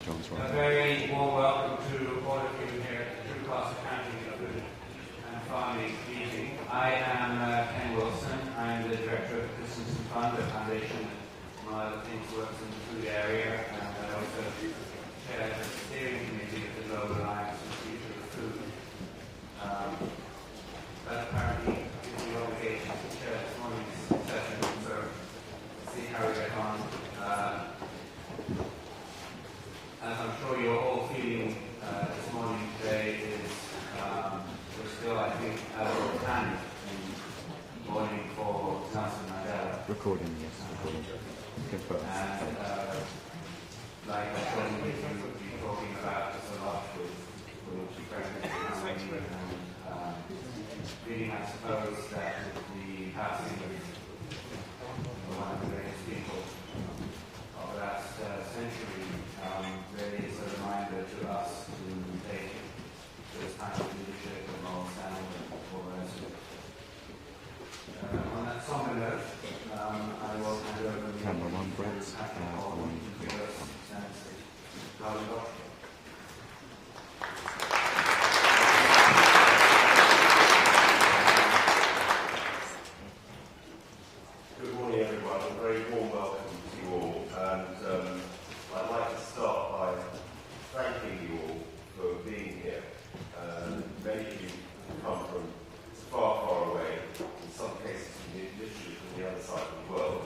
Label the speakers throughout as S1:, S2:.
S1: A very warm welcome to all of you here at the True Cost Accounting Food and Farming meeting. I am Ken Wilson. I'm the Director of the Christensen Fund, a foundation that, among other things, works in the food area, and I also chair the steering committee of the Global Alliance for the Future of Food. That apparently is the obligation to chair this morning's session, so let's see how we get on. As I'm sure you're all feeling this morning, today is, we're still, I think, out of hand in mourning for Nelson Mandela.
S2: Recording, yes, recording. Confirmed.
S1: And like I'm sure you would be talking about this a lot with President Kennedy, and feeling, I suppose, that the passing of one of the greatest people of the last century really is a reminder to us to take this kind of leadership and moral standing for the rest of it. On that somber note, I will hand over the
S2: Camera one, Brett.
S1: Holden to give us a sense of how we got here.
S3: Good morning, everyone. A very warm welcome to you all. And I'd like to start by thanking you all for being here. Many of you have come from far, far away, in some cases literally from the other side of the world.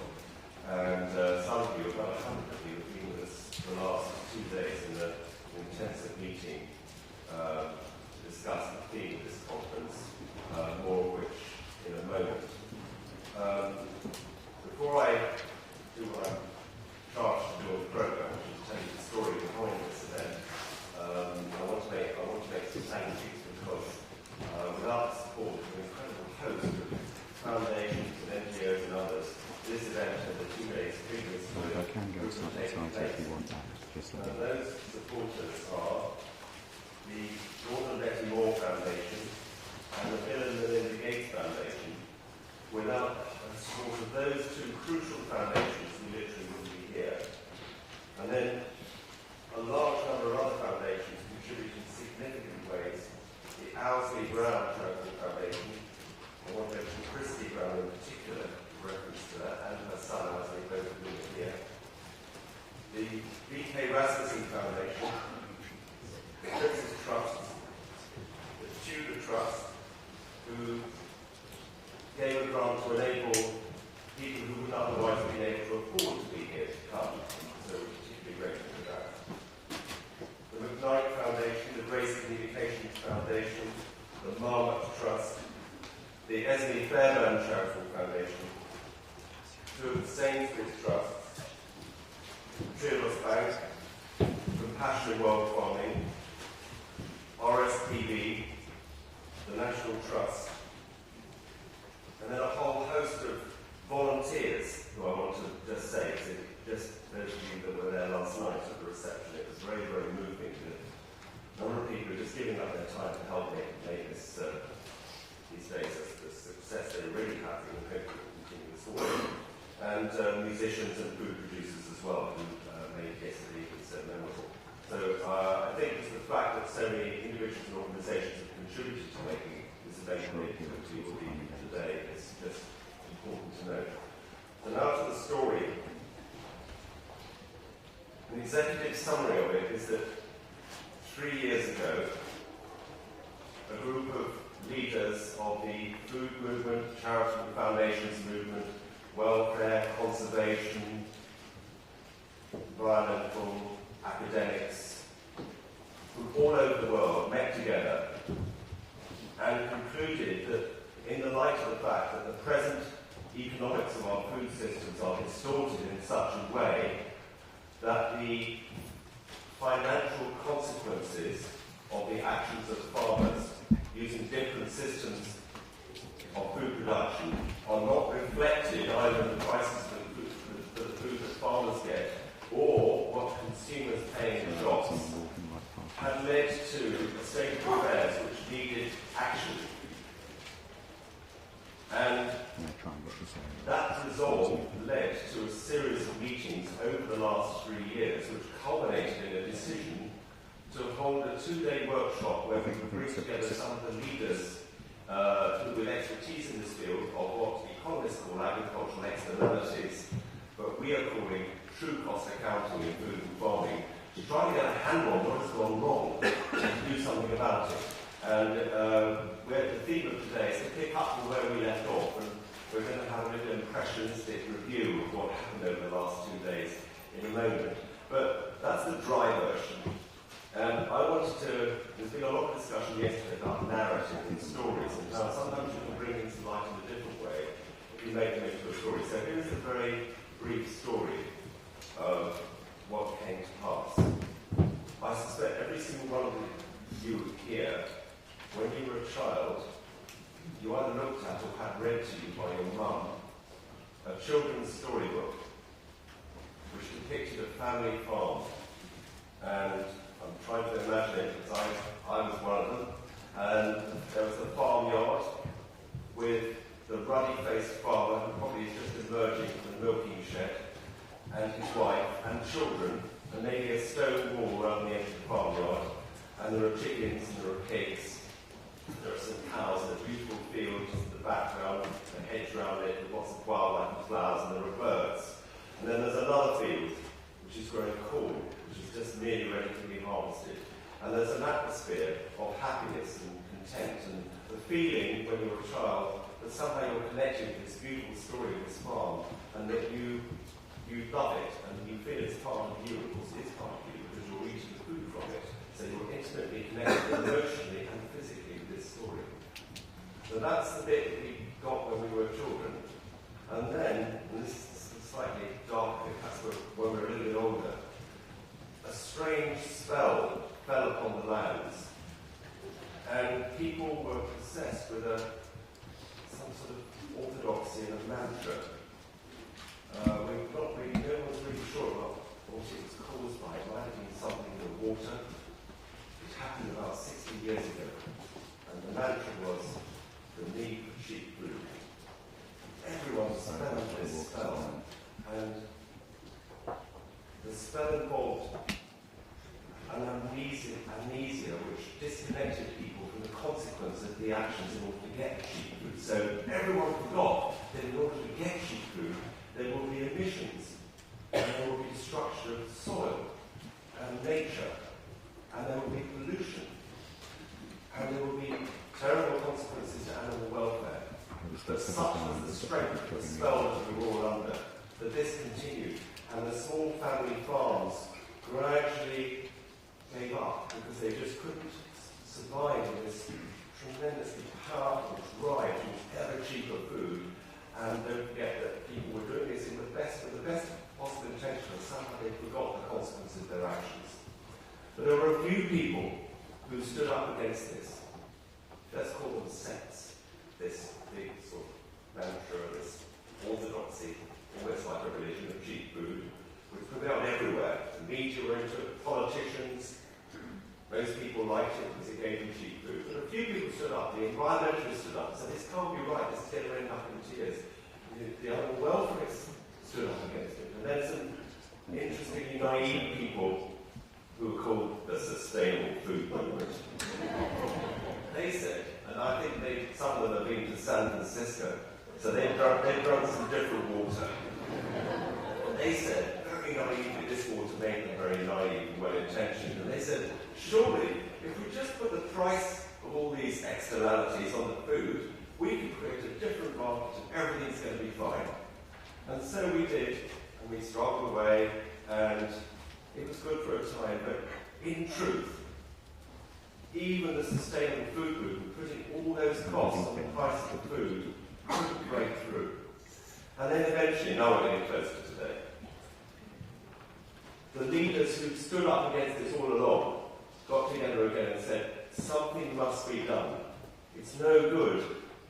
S3: And some of you, about 100 of you, have been with us for the last 2 days in an intensive meeting to discuss the theme of this conference, more of which in a moment. Before I do what I'm charged to do on the program, which is tell you the story behind this event, I want to make some thank yous because without the support of an incredible host of foundations and NGOs and others, this event and the 2 days previous to it
S2: I can go slightly tighter if you want that. Just like
S3: those supporters are the Gordon Betty Moore Foundation and the Bill and Melinda Gates Foundation. Without the support of those 2 crucial foundations, we literally wouldn't be here. And then a large number of other foundations contribute in significant ways. The Owsley Brown Charitable Foundation, I want to mention Christy Brown in particular, in reference to that, and her son Owsley, both of them are here. The B.K. Rasmussen Foundation, the Princess Trust, the Tudor Trust, who gave a grant to enable people who wouldn't otherwise have been able to afford to be here to come. So we're particularly grateful for that. The McKnight Foundation, the Grace Communications Foundation, the Marmot Trust, the Esme Fairbairn Charitable Foundation, 2 of the Sainsbury's Trusts, Triodos Bank, Compassion World Farming, RSPB, the National Trust, and then a whole host of volunteers who I want to just say, just those of you that were there last night at the reception, it was very, very moving. A number of people are just giving up their time to help make this, these days a success they're really happy and hope will continue this forward. And musicians and food producers as well, who made yesterday even so memorable. So I think it's the fact that so many individuals and organisations have contributed to making this event that we will be today is just important to note. So now to the story. An executive summary of it is that 3 years ago, a group of leaders of the food movement, charitable foundations movement, welfare, conservation, environmental, academics, from all over the world met together and concluded that in the light of the fact that the present economics of our food systems are distorted in such a way that the financial consequences of the actions of farmers using different systems of food production are not reflected either in the prices for the food that farmers get or what consumers pay in the shops, had led to a state of affairs which needed action. And that resolve led to a series of meetings over the last 3 years, which culminated in a decision workshop where we bring together some of the leaders with expertise in this field of what economists call agricultural externalities, but we are calling true cost accounting in food and farming, to try to get a handle on what has gone wrong and to do something about it. And the theme of today is to pick up from where we left off, and we're going to have a little impressionistic review of what happened over the last 2 days in a moment. But that's the dry version. And I wanted to, there's been a lot of discussion yesterday about narrative and stories, and how sometimes you can bring things to light in a different way if you make them into a story. So here's a very brief story of what came to pass. I suspect every single one of you here, when you were a child, you either looked at or had read to you by your mum a children's storybook which depicted a family farm. And I'm trying to imagine it because I was one of them. And there was the farmyard with the ruddy-faced farmer who probably is just emerging from the milking shed, and his wife and children, and maybe a stone wall around the edge of the farmyard. And there are chickens and there are pigs. There are some cows and a beautiful field in the background, a hedge around it with lots of wildlife and flowers, and there are birds. And then there's another field which is growing corn, which is just nearly ready to be harvested. And there's an atmosphere of happiness and content, and the feeling when you're a child that somehow you're connected with this beautiful story of this farm, and that you love it, and you feel it's part of you. Of course, it's part of you because you're eating the food from it. So you're intimately connected emotionally and physically with this story. So that's the bit that we got when we were children. And then, and this is slightly darker, that's when we were a little bit older, a strange spell fell upon the lands, and people were possessed with some sort of orthodoxy and a mantra. No one's really sure about what it was caused by. It might have been something in the water. It happened about 60 years ago, and the mantra was the need for cheap food. Everyone spelled this spell, and the spell involved an amnesia which disconnected people from the consequence of the actions in order to get cheap food. So everyone forgot that in order to get cheap food, there will be emissions, and there will be destruction of soil and nature, and there will be pollution, and there will be terrible consequences to animal welfare. But such was the strength of the spell that we were all under, that this continued, and the small family farms gradually gave up because they just couldn't survive in this tremendously powerful drive towards ever cheaper food. And don't forget that people were doing this with the best possible intention, and somehow they forgot the consequences of their actions. But there were a few people who stood up against this. Let's call them sects. This big sort of mantra, this orthodoxy, almost like a religion of cheap food, which prevailed everywhere. The media were into it, politicians, most people liked it because it gave them cheap food. But a few people stood up, the environmentalists stood up and said, this can't be right, this is going to end up in tears. The animal welfarists stood up against it. And then some interestingly naive people who were called the Sustainable Food Movement. They said, and I think some of them have been to San Francisco, so they've drunk some different water. And they said, very naively, this water made them very naive and well-intentioned, and they said, surely, if we just put the price of all these externalities on the food, we can create a different market and everything's going to be fine. And so we did, and we struggled away, and it was good for a time, but in truth, even the sustainable food movement, putting all those costs on the price of the food, couldn't break through. And then eventually, now we're getting closer today, the leaders who stood up against this all along got together again and said, something must be done. It's no good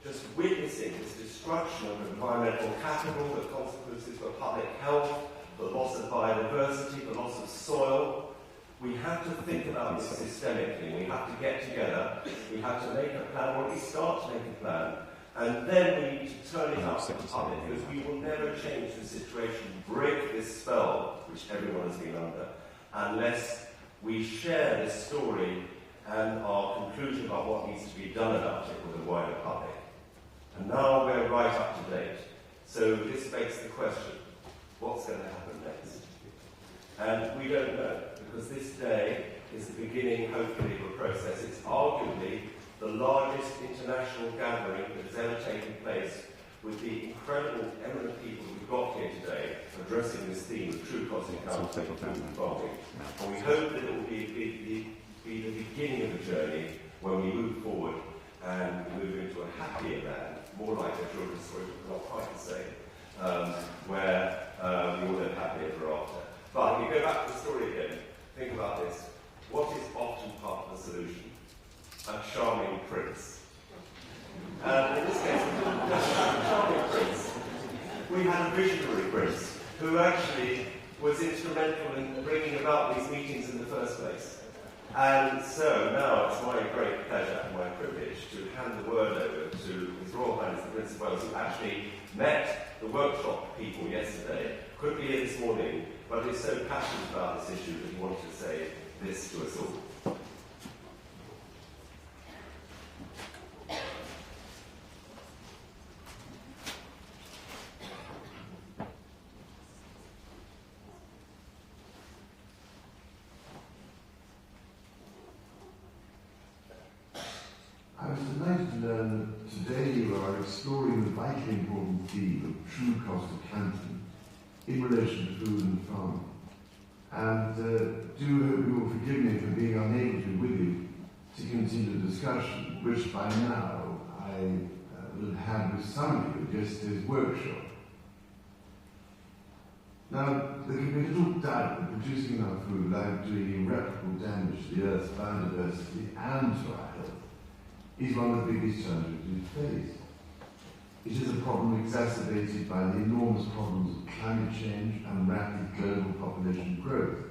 S3: just witnessing this destruction of environmental capital, the consequences for public health, the loss of biodiversity, the loss of soil. We have to think about this systemically. We have to get together. We have to make a plan, or at least start to make a plan. And then we need to turn it up to the public, because we will never change the situation, break this spell which everyone has been under, unless we share this story and our conclusion about what needs to be done about it with the wider public. And now we're right up to date. So this begs the question, what's going to happen next? And we don't know, because this day is the beginning, hopefully, of a process. It's arguably the largest international gathering that has ever taken place, with the incredible, eminent people we've got here today addressing this theme of true cost accounting and farming. And we hope that it will be the beginning of a journey when we move forward and move into a happier land, more like a children's story, but not quite the same, where we all live happily ever after. But if you go back to the story again, think about this. What is often part of the solution? A charming prince. And in this case, a charming prince. We had a visionary prince who actually was instrumental in bringing about these meetings in the first place. And so now it's my great pleasure and my privilege to hand the word over to His Royal Highness the Prince of Wales, who actually met the workshop people yesterday, couldn't be here this morning, but is so passionate about this issue that he wanted to say this to us all.
S4: I was delighted to learn that today you are exploring the vitally important theme of true cost accounting in relation to food and farming. And do hope you will forgive me for being unable to be with you to continue the discussion, which by now I will have had with some of you at yesterday's workshop. Now, there can be little doubt that producing enough food without doing irreparable damage to the Earth's biodiversity and to our health is one of the biggest challenges we face. It is a problem exacerbated by the enormous problems of climate change and rapid global population growth.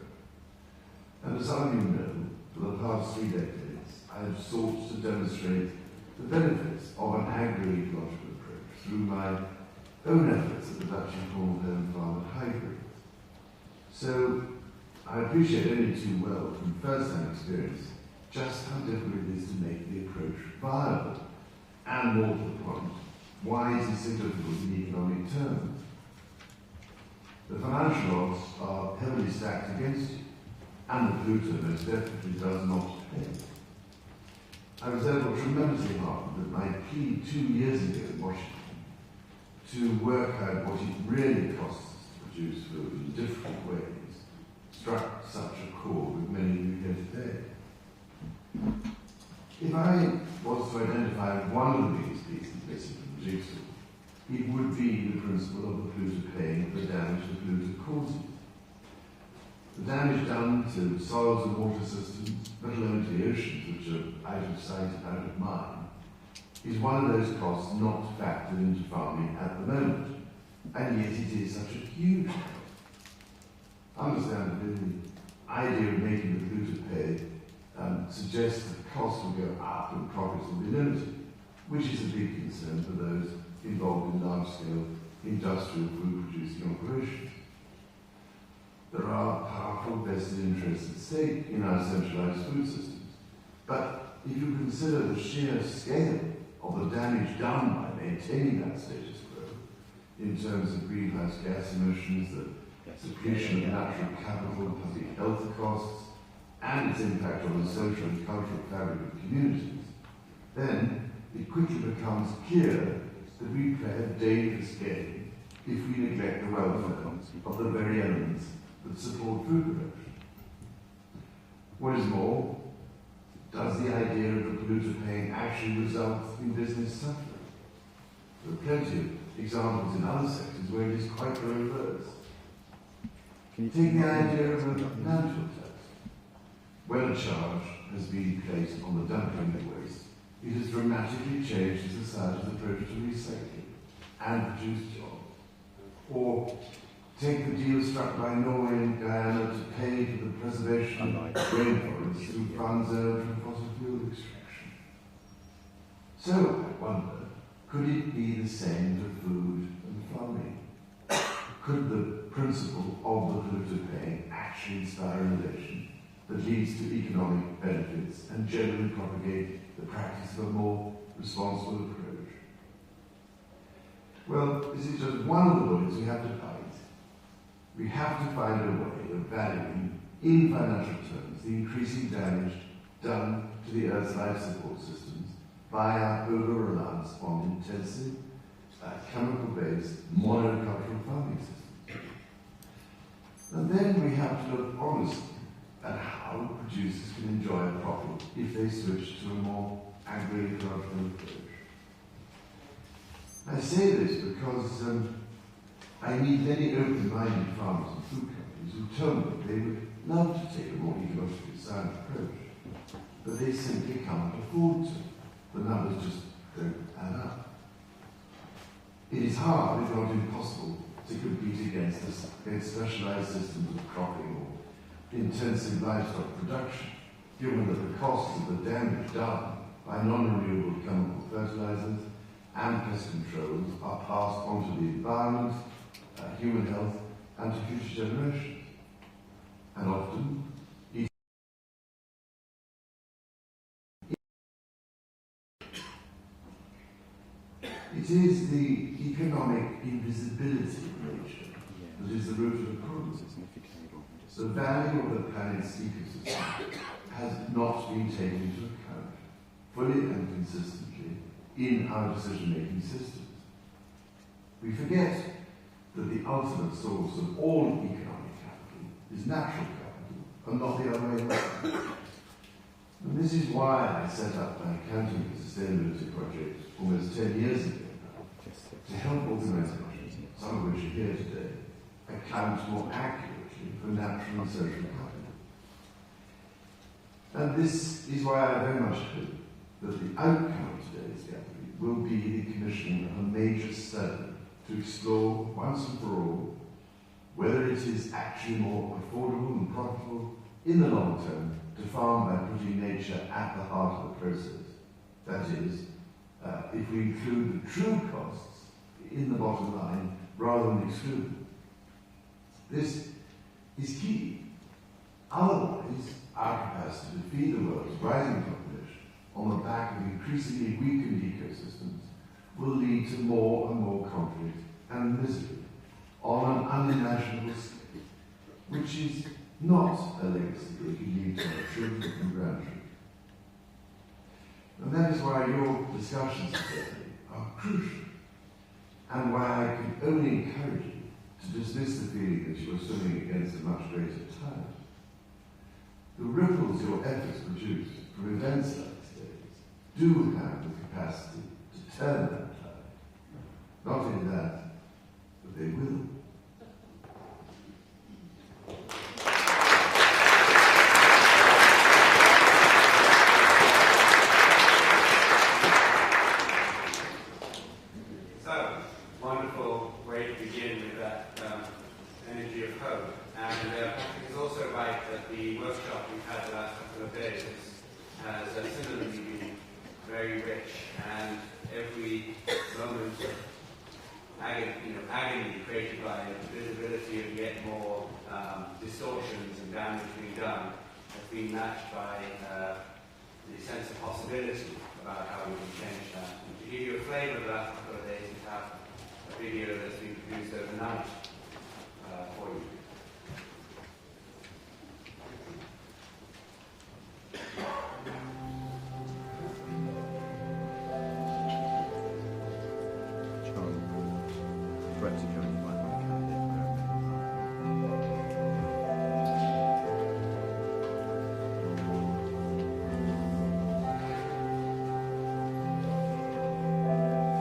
S4: And as some of you know, for the past 3 decades, I have sought to demonstrate the benefits of an agro-ecological approach through my own efforts at the Dutch informed home farm and hybrid. So I appreciate only too well from first-hand experience just how difficult it is to make the approach viable, and more to the point, why is it so difficult in economic terms? The financial odds are heavily stacked against you, and the polluter most definitely does not pay. I was therefore tremendously heartened that my plea 2 years ago in Washington to work out what it really costs us to produce food in different ways struck such a chord with many of you here today. If I was to identify one of the biggest pieces missing from the jigsaw, it would be the principle of the polluter paying for the damage the polluter causes. The damage done to soils and water systems, let alone to the oceans, which are out of sight and out of mind, is one of those costs not factored into farming at the moment, and yet it is such a huge cost. Understandably, the idea of making the polluter pay suggests that costs will go up and profits will be limited, which is a big concern for those involved in large-scale industrial food-producing operations. There are powerful vested interests at stake in our centralized food systems, but if you consider the sheer scale of the damage done by maintaining that status quo, in terms of greenhouse gas emissions, the depletion of natural capital, public health costs, and its impact on the social and cultural fabric of communities, then it quickly becomes clear that we play a dangerous game if we neglect the welfare of the very elements that support food production. What is more, does the idea of the polluter paying actually result in business suffering? There are plenty of examples in other sectors where it is quite the reverse. Take the idea of a landfill tax. When a charge has been placed on the dumping of waste, it has dramatically changed the society's approach to recycling and produced jobs. Or take the deal struck by Norway and Guyana to pay for the preservation of rainforests through funds earned from fossil fuel extraction. So, I wonder, could it be the same for food and farming? Could the principle of the polluter paying actually inspire innovation that leads to economic benefits and generally propagate the practice of a more responsible approach? Well, this is just one of the bullets we have to fight. We have to find a way of valuing, in financial terms, the increasing damage done to the Earth's life support systems by our over-reliance on intensive, chemical-based, monocultural farming systems. And then we have to look honestly at how producers can enjoy a profit if they switch to a more agri-ecological approach. I say this because I meet many open-minded farmers and food companies who tell me they would love to take a more ecologically sound approach, but they simply can't afford to. The numbers just don't add up. It is hard, if not impossible, to compete against specialized systems of cropping or intensive livestock production, given that the costs of the damage done by non-renewable chemical fertilizers and pest controls are passed on to the environment, human health, and to future generations. And often, it is the economic invisibility of nature that is the root of the problem. The value of the planet's ecosystem has not been taken into account fully and consistently in our decision-making systems. We forget that the ultimate source of all economic capital is natural capital, and not the other way around. And this is why I set up my Accounting for Sustainability project almost 10 years ago now, to help organisations, some of which are here today, account more accurately for natural and social capital. And this is why I very much hope that the outcome of today's gathering will be the commissioning of a major study to explore once and for all whether it is actually more affordable and profitable in the long term to farm by putting nature at the heart of the process. That is, if we include the true costs in the bottom line rather than exclude them. This is key. Otherwise, our capacity to feed the world's rising population on the back of increasingly weakened ecosystems will lead to more and more conflict and misery on an unimaginable scale, which is not a legacy we can leave to our children and grandchildren. And that is why your discussions today are crucial, and why I can only encourage you to dismiss the feeling that you are swimming against a much greater tide. The ripples your efforts produce from events like today's do have the capacity to turn that tide. Not only that, but they will.
S1: So, wonderful way to begin with that energy of hope. And it's also right that the workshop we've had the last couple of days has similarly been very rich, and every moment of agony created by the visibility of yet more distortions and damage being done has been matched by the sense of possibility about how we can change that. And to give you a flavour of the last couple of days, we have a video that's been produced overnight for you.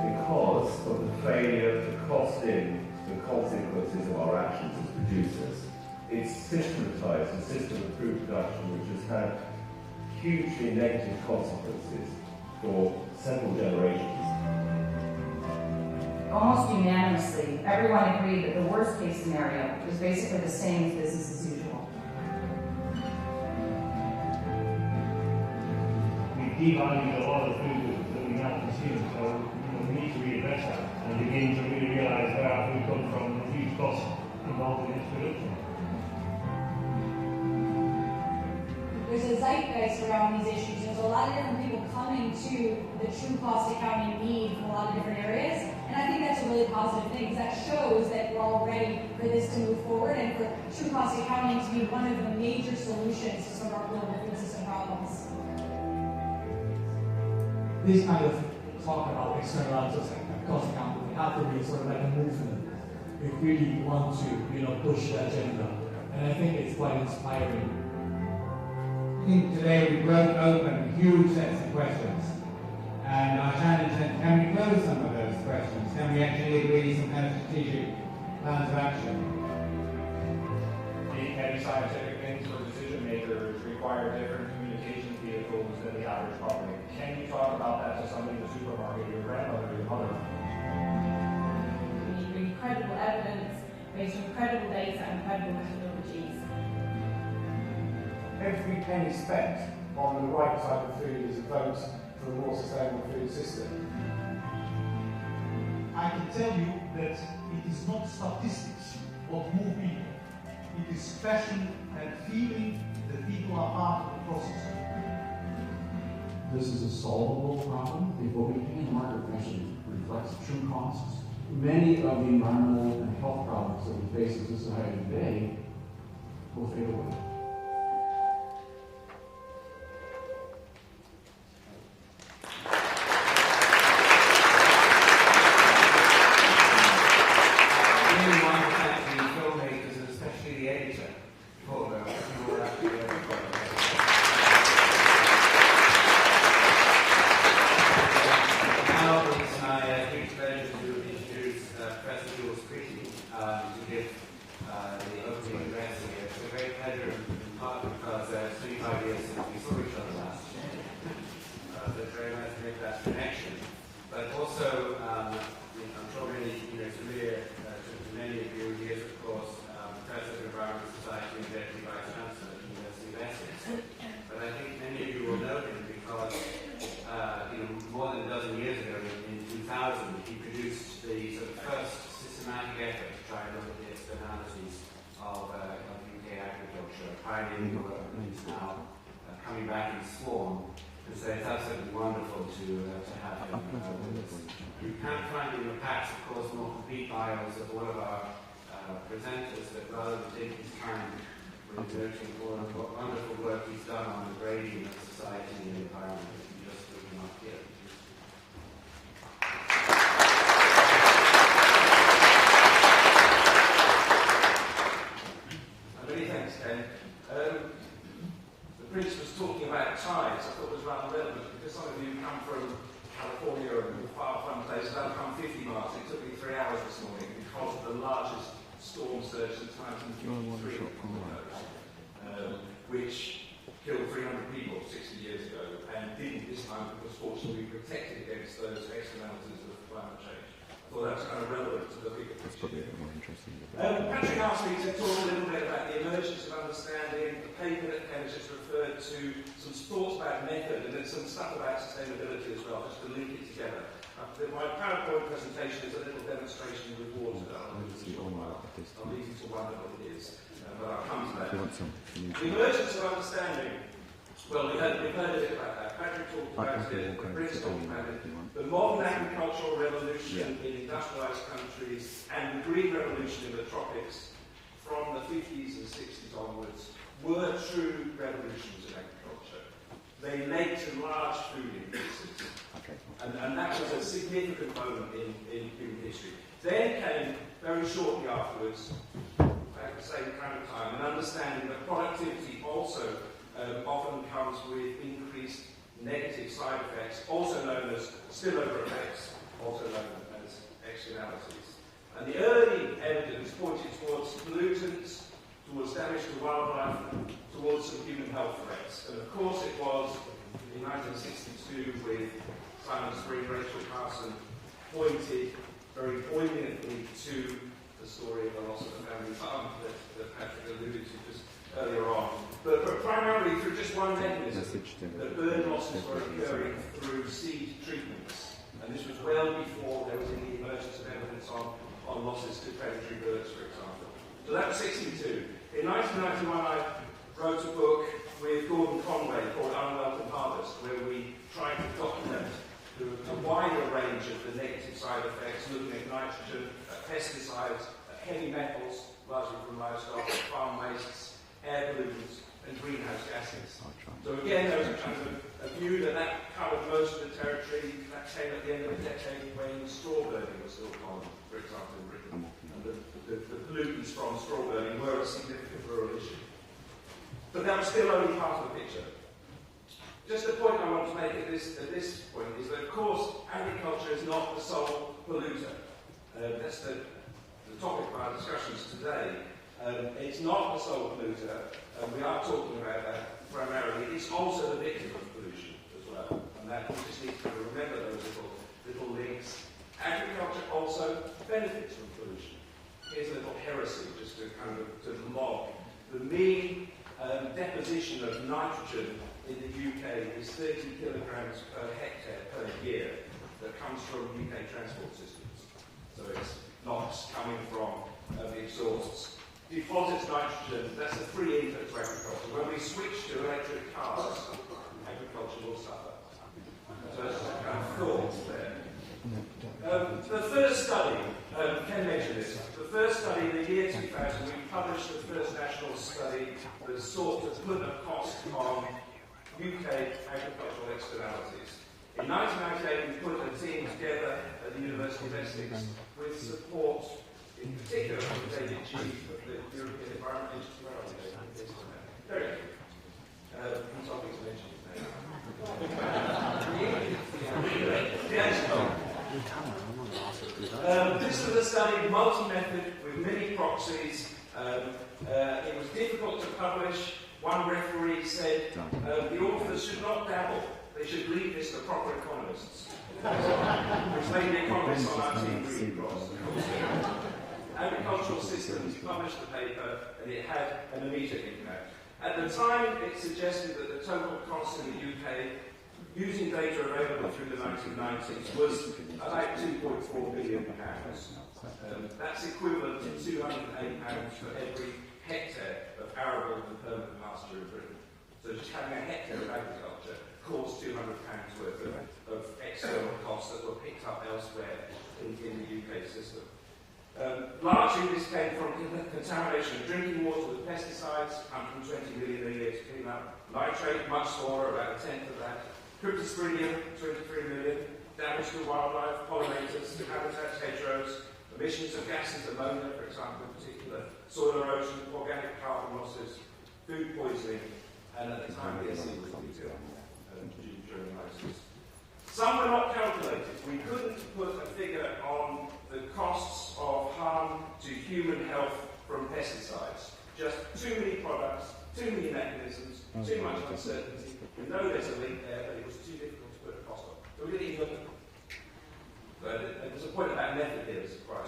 S3: Because of the failure to cost in the consequences of our actions as producers, it's systematized a system of food production which has had hugely negative consequences for several generations.
S5: Almost unanimously, everyone agreed that the worst case scenario was basically the same as business as usual.
S6: We devalued a lot of the food that we now consume, so we need to readdress that and begin to really realise where our food comes from and the huge costs involved in its production.
S7: there's a zeitgeist around these issues. There's a lot of different people coming to the true cost accounting need from a lot of different areas. And I think that's a really positive thing, because that shows that we're all ready for this to move forward and for true cost accounting to be one of the major solutions to some of our global food system problems.
S8: This kind of talk about externalities and cost accounting, we have to be sort of like a movement. We really want to, push the agenda. And I think it's quite inspiring.
S9: I think today we broke open huge sets of questions. And our challenge is, can we close some of those questions? Can we actually agree some kind of strategic plans of action?
S10: Many scientific things for decision makers require different communication vehicles than the average public. Can you talk about that to somebody in the supermarket, your grandmother, your mother?
S11: We need credible evidence based on credible data and credible methodologies.
S12: Every penny spent on the right type of food is a vote for a more sustainable food system.
S13: I can tell you that it is not statistics what move people. It is passion and feeling that people are part of the process.
S14: This is a solvable problem. The obesity market actually reflects true costs. Many of the environmental and health problems that we face in society today will fade away.
S1: Professor Jules Pretty to give the opening address here. It's a great pleasure, in part because it's 25 years since we saw each other last. So it's very nice to make that connection. But also, I'm sure many familiar to many of you. He is, of course, Professor of Environmental Society and Deputy Vice Chancellor at the University of Essex. But I think many of you will know him because more than a dozen years ago, in 2000, he produced the sort of first systematic effort to try and look at the externalities of UK agriculture, pioneering work that is now coming back in swarm. And so it's absolutely wonderful to have him with us. You can find in your packs, of course, more complete bios of all of our presenters, but rather than take his time with noting all of what wonderful work he's done on the grading of society and the environment, you just look him up here.
S3: Many thanks, Ken. The Prince was talking about tides. I thought it was rather relevant because some of you come from California and far-flung places. I've come 50 miles. It took me 3 hours this morning because of the largest storm surge since 1953, which killed 300 people 60 years ago and didn't this time because fortunately we protected against those externalities of climate change. I thought that was kind of relevant to the bigger picture.
S2: Probably a bit more interesting.
S3: Patrick asked me to talk a little bit about the emergence of understanding, the paper that Ken has just referred to, some thoughts about method, and then some stuff about sustainability as well, just to link it together. My PowerPoint presentation is a little demonstration with water. I'll leave you to wonder what it is, but I'll come to that. The emergence of understanding. Well, we've heard a bit about that. Patrick talked about it, the Prince talked about it. The modern agricultural revolution in industrialised countries and the green revolution in the tropics from the 50s and 60s onwards were true revolutions in agriculture. They led to large food increases. And that was a significant moment in human history. Then came, very shortly afterwards, at the same kind of time, an understanding that productivity also often comes with increased negative side effects, also known as spillover effects, also known as externalities. And the early evidence pointed towards pollutants, towards damage to wildlife, towards some human health threats. And of course it was in 1962 with Simon Spring, Rachel Carson pointed very poignantly to the story of the loss of the family farm that Patrick alluded to just earlier on. But primarily through just one mechanism, that bird losses were occurring through seed treatments. And this was well before there was any emergence of evidence on losses to predatory birds, for example. So that was 62. In 1991, I wrote a book
S15: with Gordon Conway called Unwelcome Harvest, where we tried to document a wider range of the negative side effects, looking at nitrogen, at pesticides, at heavy metals, largely from livestock, farm wastes, air pollutants, and greenhouse gases. So again, there was a kind of a view that covered most of the territory. That came at the end of the decade when straw burning was still common, for example, in Britain. And the pollutants from straw burning were a significant rural issue. But that was still only part of the picture. Just the point I want to make at this point is that, of course, agriculture is not the sole polluter. That's the topic of our discussions today. It's not the sole polluter. We are talking about that primarily. It's also the victim of pollution as well. And that we just need to remember those little links. Agriculture also benefits from pollution. Here's a little heresy just to kind of to mock. The mean deposition of nitrogen in the UK is 30 kilograms per hectare per year that comes from UK transport systems. So it's not coming from the exhausts. Deposits nitrogen, that's a free input to agriculture. When we switch to electric cars, agriculture will suffer. So that's a kind of thought there. The first study, Ken mentioned this, the first study in the year 2000, we published the first national study that sought to put a cost on UK agricultural externalities. In 1998, we put a team together at the University of Essex with support, in particular, from David G. of the European Environment Agency. Where are we going? There it is. He's obviously mentioned his name. This was a study, multi-method, with many proxies. It was difficult to publish. One referee said the authors should not dabble. They should leave this to proper economists. Which made the economists on our team really cross. Agricultural Systems published the paper, and it had an immediate impact. At the time, it suggested that the total cost in the UK, using data available through the 1990s, was about £2.4 billion. That's equivalent to £208 for every hectare of arable and permanent pasture in Britain. So just having a hectare of agriculture cost £200 worth of external costs that were picked up elsewhere in the UK system. Largely this came from contamination of drinking water with pesticides, 120 million a year to clean up. Nitrate, much smaller, about a tenth of that. Cryptosporidium, 23 million. Damage to wildlife, pollinators, habitats, hedgerows. Emissions of gases, ammonia, for example, in particular. Soil erosion, organic carbon losses, food poisoning, and at the time the SE was detailed during analysis. Some were not calculated. We couldn't put a figure on the costs of harm to human health from pesticides. Just too many products, too many mechanisms, too much uncertainty. We know there's a link there, but it was too difficult to put a cost on. So we didn't even look at it. But there's a point about method here that's quite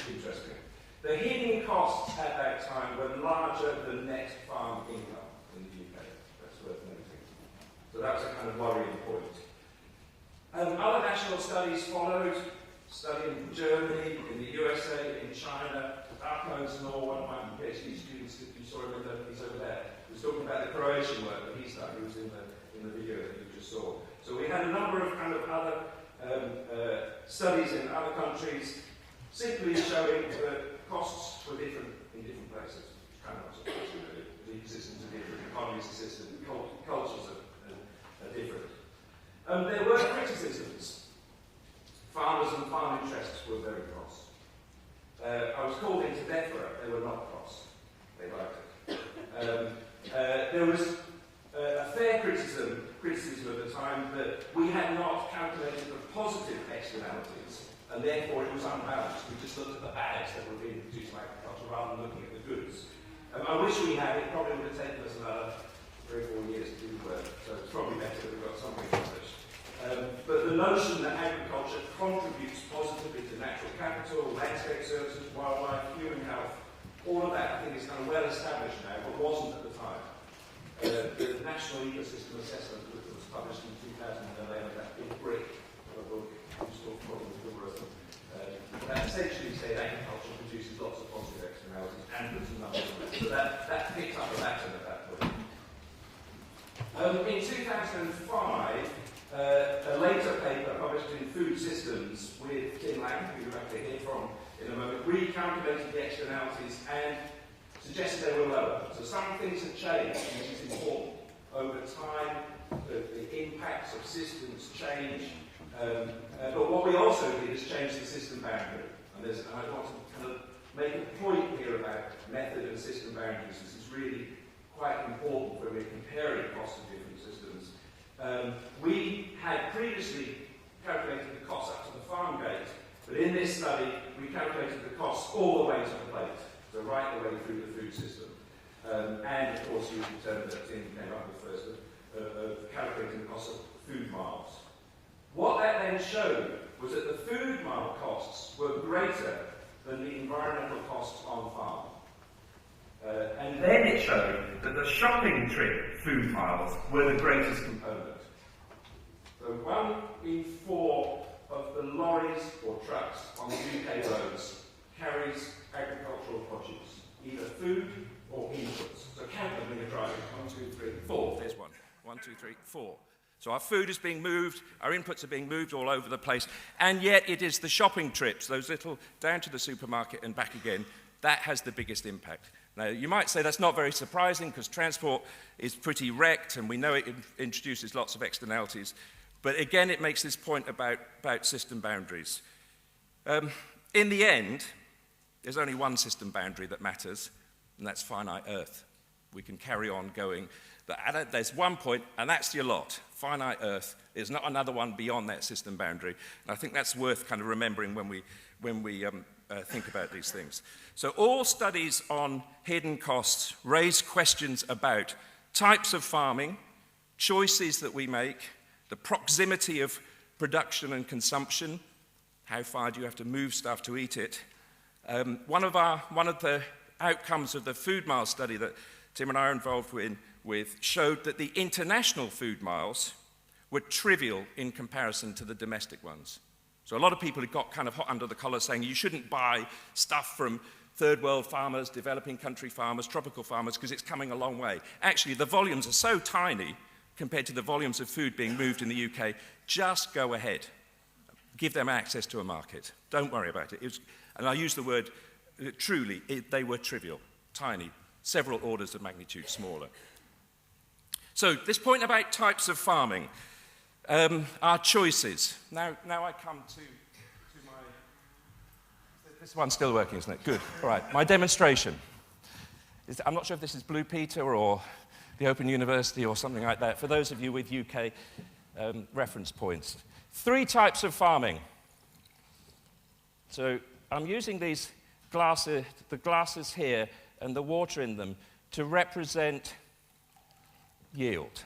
S15: interesting. The hidden costs at that time were larger than net farm income in the UK. That's worth noting. So that was a kind of worrying point. Other national studies followed, studying in Germany, in the USA, in China, Arcos and all. One of my PhD students, if you saw him, he's over there. He was talking about the Croatian work that he's done. He was in the video that you just saw. So we had a number of kind of other studies in other countries, simply showing that costs were different in different places. Kind of not surprising, really. The ecosystems are different, economies are different, cultures are different. There were criticisms. Farmers and farm interests were very cross. I was called into DEFRA. They were not cross. They liked it. There was a fair criticism at the time that we had not calculated the positive externalities, and therefore it was unbalanced. We just looked at the bads that were being produced by agriculture rather than looking at the goods. I wish we had. It probably would have taken us another 3 or 4 years to do the work, so it's probably better that we've got something published. But the notion that agriculture contributes positively to natural capital, landscape services, wildlife, human health, all of that I think is kind of well established now, but wasn't at the time. The National Ecosystem Assessment that was published in 2011, that big brick of a book, that essentially said agriculture produces lots of positive externalities and puts a number on it. So that picked up a pattern at that point. In 2005, a later paper published in Food Systems with Tim Lang, who you're about to hear from in a moment, recalculated the externalities and suggested they were lower. So some things have changed, which is important. Over time, the impacts of systems change. But what we also did is change the system boundary. And I want to kind of make a point here about method and system boundaries. This is really quite important when we're comparing costs of different systems. We had previously calculated the costs up to the farm gate, but in this study we calculated the costs all the way to the plate, so right the way through the food system. And of course you determined that Tim came up with first of calculating the cost of food miles. What that then showed was that the food mile costs were greater than the environmental costs on farm. And then it showed that the shopping trip food miles were the greatest component. So 1 in 4 of the lorries or trucks on the UK roads carries agricultural produce, either food or inputs. So count them when you're driving. 1, 2, 3, 4. There's one. 1, 2, 3, 4. So our food is being moved, our inputs are being moved all over the place, and yet it is the shopping trips, those little down to the supermarket and back again, that has the biggest impact. Now, you might say that's not very surprising because transport is pretty wrecked and we know it introduces lots of externalities. But again, it makes this point about system boundaries. In the end, there's only one system boundary that matters, and that's finite Earth. We can carry on going. But there's one point, and that's your lot. Finite Earth. There's not another one beyond that system boundary. And I think that's worth kind of remembering when we think about these things. So all studies on hidden costs raise questions about types of farming, choices that we make, the proximity of production and consumption, how far do you have to move stuff to eat it. One of the outcomes of the food mile study that Tim and I are involved with showed that the international food miles were trivial in comparison to the domestic ones. So a lot of people had got kind of hot under the collar saying you shouldn't buy stuff from third world farmers, developing country farmers, tropical farmers, because it's coming a long way. Actually, the volumes are so tiny compared to the volumes of food being moved in the UK. Just go ahead. Give them access to a market. Don't worry about it. And I use the word truly, they were trivial, tiny, several orders of magnitude smaller. So this point about types of farming, our choices. Now I come to my... This one's still working, isn't it? Good. All right, my demonstration. I'm not sure if this is Blue Peter or the Open University or something like that. For those of you with UK reference points. 3 types of farming. So I'm using these glasses, the glasses here and the water in them to represent yield.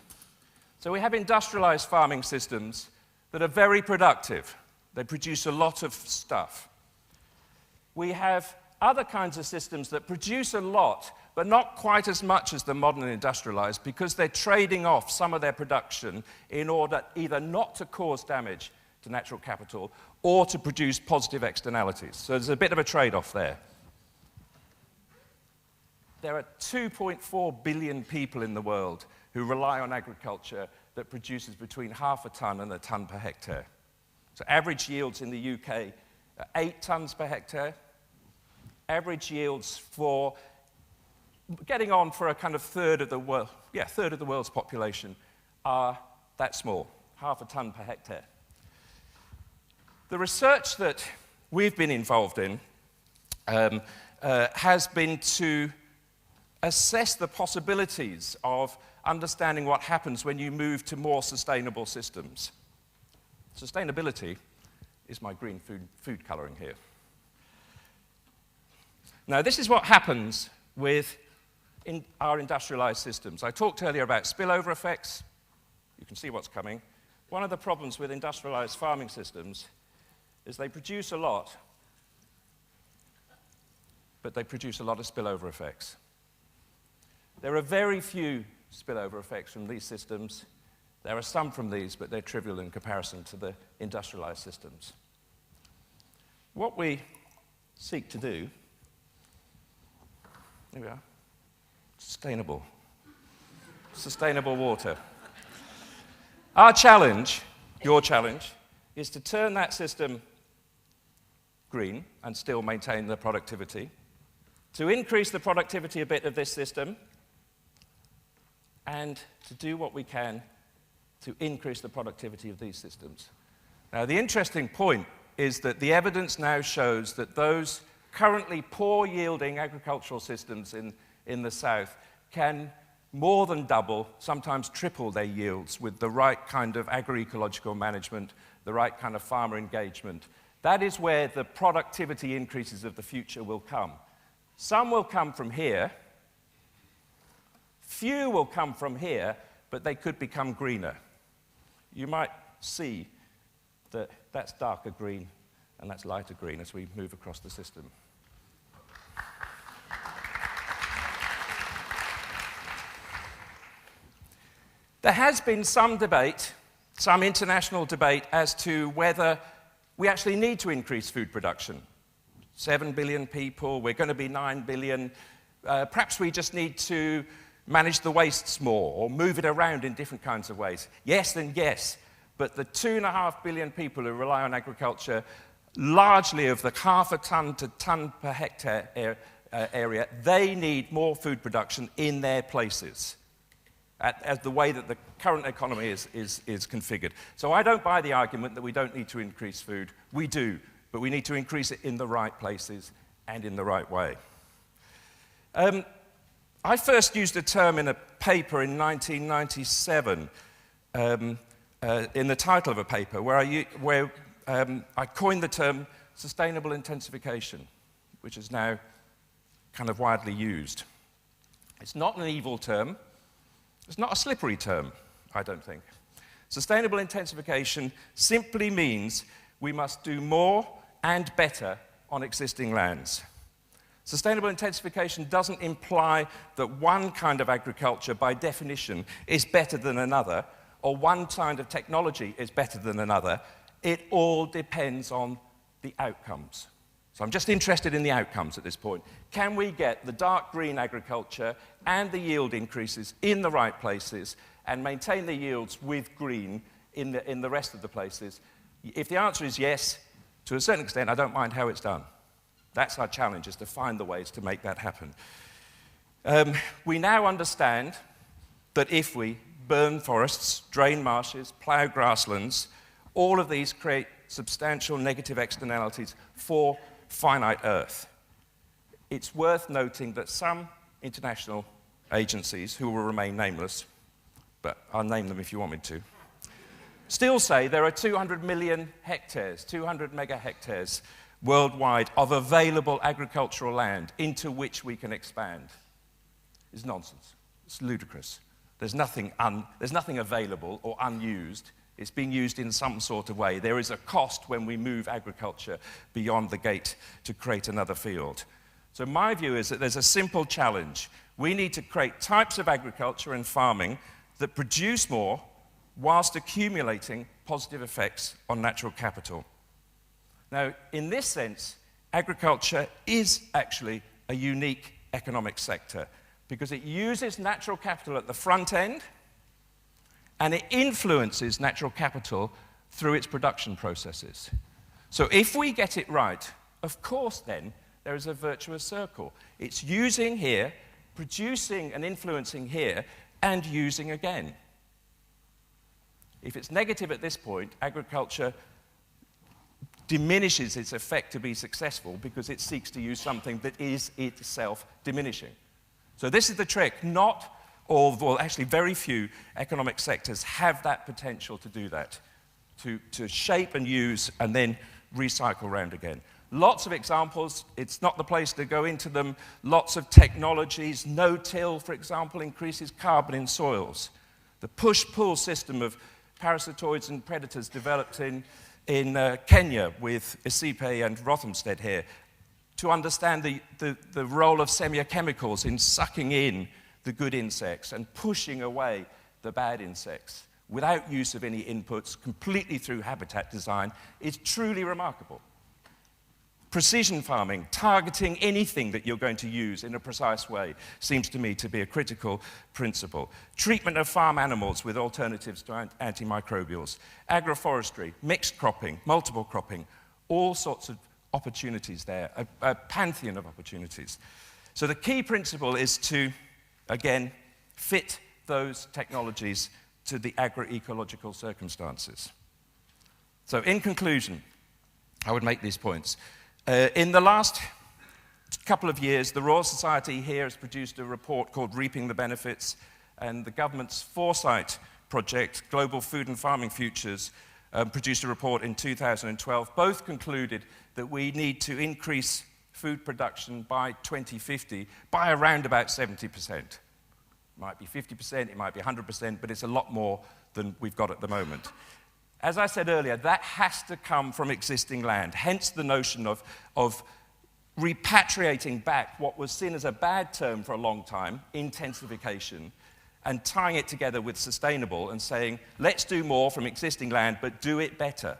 S15: So we have industrialized farming systems that are very productive. They produce a lot of stuff. We have other kinds of systems that produce a lot, but not quite as much as the modern industrialized because they're trading off some of their production in order either not to cause damage to natural capital or to produce positive externalities. So there's a bit of a trade-off there. There are 2.4 billion people in the world who rely on agriculture that produces between half a tonne and a tonne per hectare. So average yields in the UK are 8 tonnes per hectare. Average yields for getting on for a kind of third of the world's population are that small, half a tonne per hectare. The research that we've been involved in has been to assess the possibilities of understanding what happens when you move to more sustainable systems. Sustainability is my green food colouring here. Now, this is what happens with our industrialized systems. I talked earlier about spillover effects. You can see what's coming. One of the problems with industrialized farming systems is they produce a lot, but they produce a lot of spillover effects. There are very few spillover effects from these systems. There are some from these, but they're trivial in comparison to the industrialized systems. What we seek to do, here we are, sustainable water.
S16: Our challenge, your challenge, is to turn that system green and still maintain the productivity, to increase the productivity a bit of this system, and to do what we can to increase the productivity of these systems. Now, the interesting point is that the evidence now shows that those currently poor-yielding agricultural systems in the south can more than double, sometimes triple their yields with the right kind of agroecological management, the right kind of farmer engagement. That is where the productivity increases of the future will come. Some will come from here, few will come from here, but they could become greener. You might see that that's darker green and that's lighter green as we move across the system. There has been some debate, some international debate, as to whether we actually need to increase food production. 7 billion people, we're going to be 9 billion. Perhaps we just need to manage the wastes more or move it around in different kinds of ways. Yes and yes, but the 2.5 billion people who rely on agriculture, largely of the half a tonne to tonne per hectare area, they need more food production in their places, as the way that the current economy is configured. So I don't buy the argument that we don't need to increase food. We do, but we need to increase it in the right places and in the right way. I first used a term in a paper in 1997, in the title of a paper, where I coined the term sustainable intensification, which is now kind of widely used. It's not an evil term. It's not a slippery term, I don't think. Sustainable intensification simply means we must do more and better on existing lands. Sustainable intensification doesn't imply that one kind of agriculture, by definition, is better than another, or one kind of technology is better than another. It all depends on the outcomes. So I'm just interested in the outcomes at this point. Can we get the dark green agriculture and the yield increases in the right places and maintain the yields with green in the rest of the places? If the answer is yes, to a certain extent, I don't mind how it's done. That's our challenge, is to find the ways to make that happen. We now understand that if we burn forests, drain marshes, plough grasslands, all of these create substantial negative externalities for finite Earth. It's worth noting that some international agencies, who will remain nameless, but I'll name them if you want me to, still say there are 200 million hectares, 200 mega hectares worldwide of available agricultural land into which we can expand. It's nonsense. It's ludicrous. There's nothing available or unused. It's being used in some sort of way. There is a cost when we move agriculture beyond the gate to create another field. So my view is that there's a simple challenge. We need to create types of agriculture and farming that produce more whilst accumulating positive effects on natural capital. Now, in this sense, agriculture is actually a unique economic sector because it uses natural capital at the front end and it influences natural capital through its production processes. So if we get it right, of course then, there is a virtuous circle. It's using here, producing and influencing here, and using again. If it's negative at this point, agriculture diminishes its effect to be successful because it seeks to use something that is itself diminishing. So this is the trick. Not all, well, actually very few economic sectors have that potential to do that, to shape and use and then recycle round again. Lots of examples, it's not the place to go into them. Lots of technologies. No-till, for example, increases carbon in soils. The push-pull system of parasitoids and predators developed in Kenya with Isipe and Rothamsted here to understand the role of semiochemicals in sucking in the good insects and pushing away the bad insects without use of any inputs, completely through habitat design, is truly remarkable. Precision farming, targeting anything that you're going to use in a precise way, seems to me to be a critical principle. Treatment of farm animals with alternatives to antimicrobials. Agroforestry, mixed cropping, multiple cropping, all sorts of opportunities there, a pantheon of opportunities. So the key principle is to, again, fit those technologies to the agroecological circumstances. So in conclusion, I would make these points. In the last couple of years, the Royal Society here has produced a report called Reaping the Benefits, and the government's Foresight project, Global Food and Farming Futures, produced a report in 2012. Both concluded that we need to increase food production by 2050 by around about 70%. It might be 50%, it might be 100%, but it's a lot more than we've got at the moment. As I said earlier, that has to come from existing land, hence the notion of repatriating back what was seen as a bad term for a long time, intensification, and tying it together with sustainable and saying, let's do more from existing land, but do it better.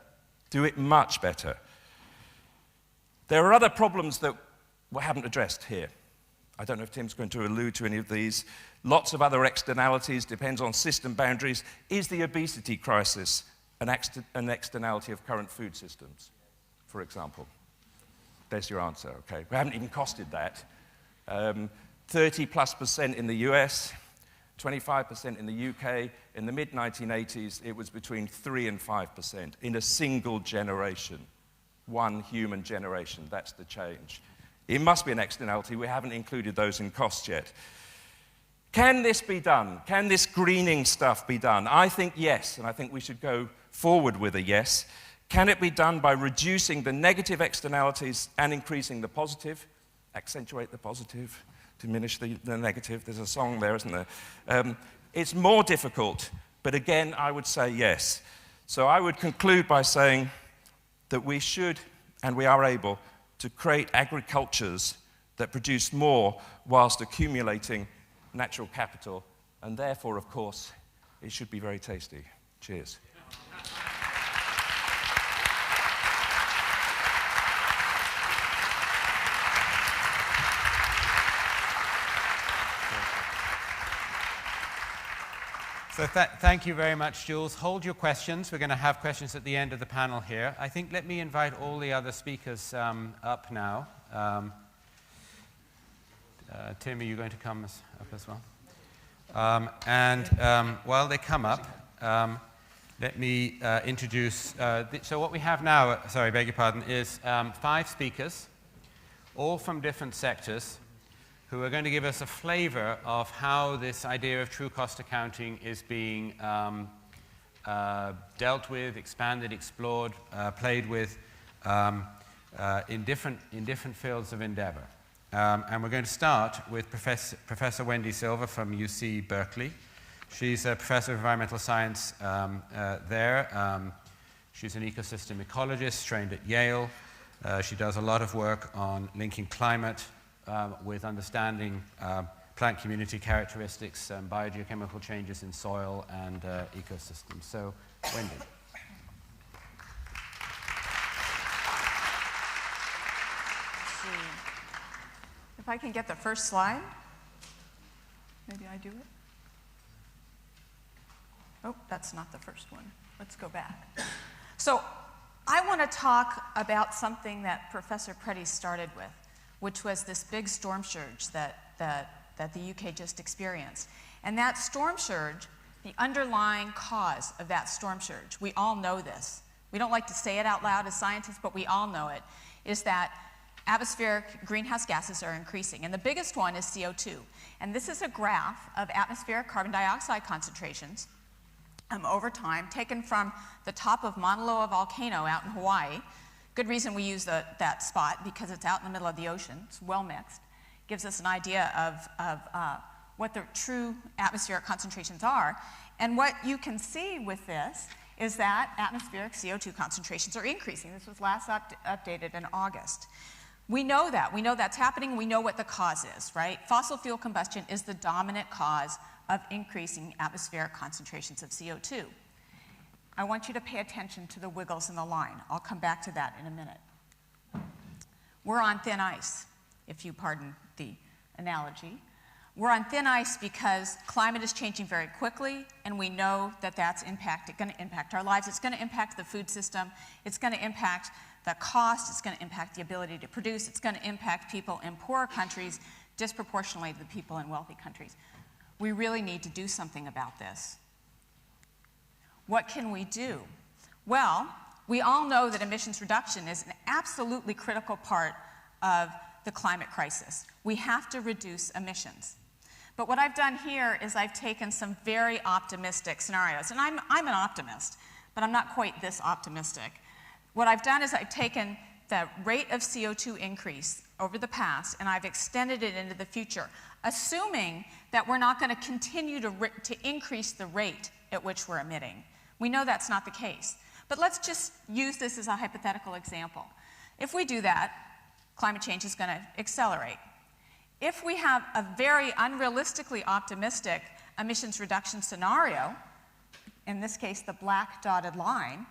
S16: Do it much better. There are other problems that we haven't addressed here. I don't know if Tim's going to allude to any of these. Lots of other externalities, depends on system boundaries. Is the obesity crisis an externality of current food systems, for example? There's your answer, okay. We haven't even costed that. 30+% in the US, 25% in the UK. In the mid-1980s, it was between 3 and 5% in a single generation. One human generation, that's the change. It must be an externality. We haven't included those in costs yet. Can this be done? Can this greening stuff be done? I think yes, and I think we should go forward with a yes. Can it be done by reducing the negative externalities and increasing the positive? Accentuate the positive, diminish the negative. There's a song there, isn't there? It's more difficult, but again, I would say yes. So I would conclude by saying that we should, and we are able, to create agricultures that produce more whilst accumulating natural capital, and therefore, of course, it should be very tasty. Cheers.
S17: So thank you very much, Jules. Hold your questions. We're going to have questions at the end of the panel here. I think let me invite all the other speakers up now. Tim, are you going to come up as well? While they come up, let me introduce, so what we have now, sorry, beg your pardon, is 5 speakers, all from different sectors, who are going to give us a flavor of how this idea of true cost accounting is being dealt with, expanded, explored, played with in different fields of endeavor. And we're going to start with Professor Whendee Silver from UC Berkeley. She's a professor of environmental science there. She's an ecosystem ecologist trained at Yale. She does a lot of work on linking climate with understanding plant community characteristics, biogeochemical changes in soil and ecosystems. So, Whendee.
S18: If I can get the first slide. Maybe I do it. Oh, that's not the first one. Let's go back. So I want to talk about something that Professor Pretty started with, which was this big storm surge that the UK just experienced. And that storm surge, the underlying cause of that storm surge, we all know this. We don't like to say it out loud as scientists, but we all know it, is that atmospheric greenhouse gases are increasing. And the biggest one is CO2. And this is a graph of atmospheric carbon dioxide concentrations over time, taken from the top of Mauna Loa volcano out in Hawaii. Good reason we use that spot, because it's out in the middle of the ocean. It's well mixed. Gives us an idea of what the true atmospheric concentrations are. And what you can see with this is that atmospheric CO2 concentrations are increasing. This was last updated in August. We know that. We know that's happening. We know what the cause is, right? Fossil fuel combustion is the dominant cause of increasing atmospheric concentrations of CO2. I want you to pay attention to the wiggles in the line. I'll come back to that in a minute. We're on thin ice, if you pardon the analogy. We're on thin ice because climate is changing very quickly, and we know that that's going to impact our lives. It's going to impact the food system. It's going to impact the cost. It's going to impact the ability to produce. It's going to impact people in poorer countries disproportionately to the people in wealthy countries. We really need to do something about this. What can we do? Well, we all know that emissions reduction is an absolutely critical part of the climate crisis. We have to reduce emissions. But what I've done here is I've taken some very optimistic scenarios. And I'm an optimist, but I'm not quite this optimistic. What I've done is I've taken the rate of CO2 increase over the past and I've extended it into the future, assuming that we're not going to continue to increase the rate at which we're emitting. We know that's not the case. But let's just use this as a hypothetical example. If we do that, climate change is going to accelerate. If we have a very unrealistically optimistic emissions reduction scenario, in this case the black dotted line,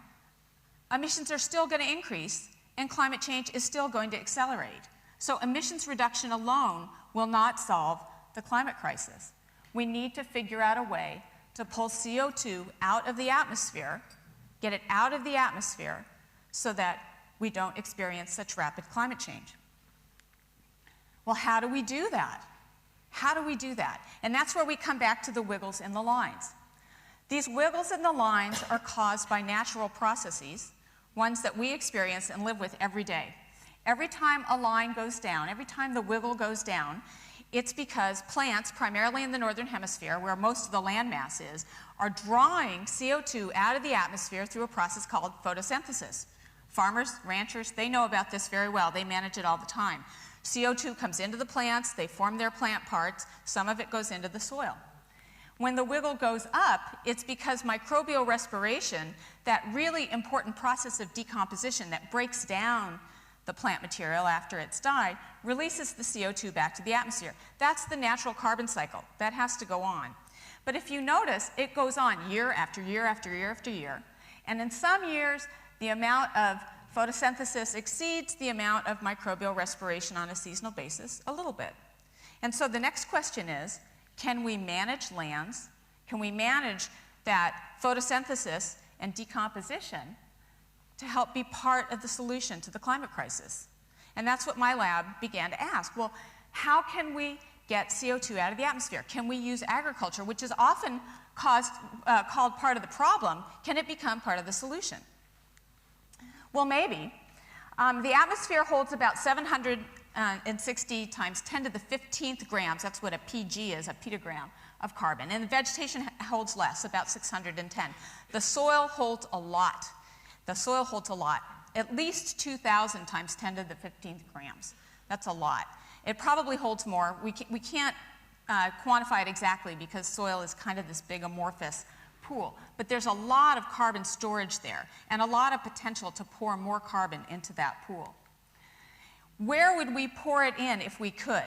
S18: emissions are still going to increase and climate change is still going to accelerate. So emissions reduction alone will not solve the climate crisis. We need to figure out a way to pull CO2 out of the atmosphere, get it out of the atmosphere so that we don't experience such rapid climate change. Well, how do we do that? How do we do that? And that's where we come back to the wiggles in the lines. These wiggles in the lines are caused by natural processes, ones that we experience and live with every day. Every time a line goes down, every time the wiggle goes down, it's because plants, primarily in the northern hemisphere, where most of the land mass is, are drawing CO2 out of the atmosphere through a process called photosynthesis. Farmers, ranchers, they know about this very well. They manage it all the time. CO2 comes into the plants, they form their plant parts, some of it goes into the soil. When the wiggle goes up, it's because microbial respiration, that really important process of decomposition that breaks down the plant material after it's died, releases the CO2 back to the atmosphere. That's the natural carbon cycle. That has to go on. But if you notice, it goes on year after year after year after year. And in some years, the amount of photosynthesis exceeds the amount of microbial respiration on a seasonal basis a little bit. And so the next question is, can we manage lands? Can we manage that photosynthesis and decomposition to help be part of the solution to the climate crisis? And that's what my lab began to ask. Well, how can we get CO2 out of the atmosphere? Can we use agriculture, which is often called part of the problem? Can it become part of the solution? Well, maybe. The atmosphere holds about 760 times 10 to the 15th grams. That's what a PG is, a petagram of carbon. And the vegetation holds less, about 610. The soil holds a lot. The soil holds a lot, at least 2,000 times 10 to the 15th grams. That's a lot. It probably holds more. We can't quantify it exactly because soil is kind of this big amorphous pool. But there's a lot of carbon storage there and a lot of potential to pour more carbon into that pool. Where would we pour it in if we could?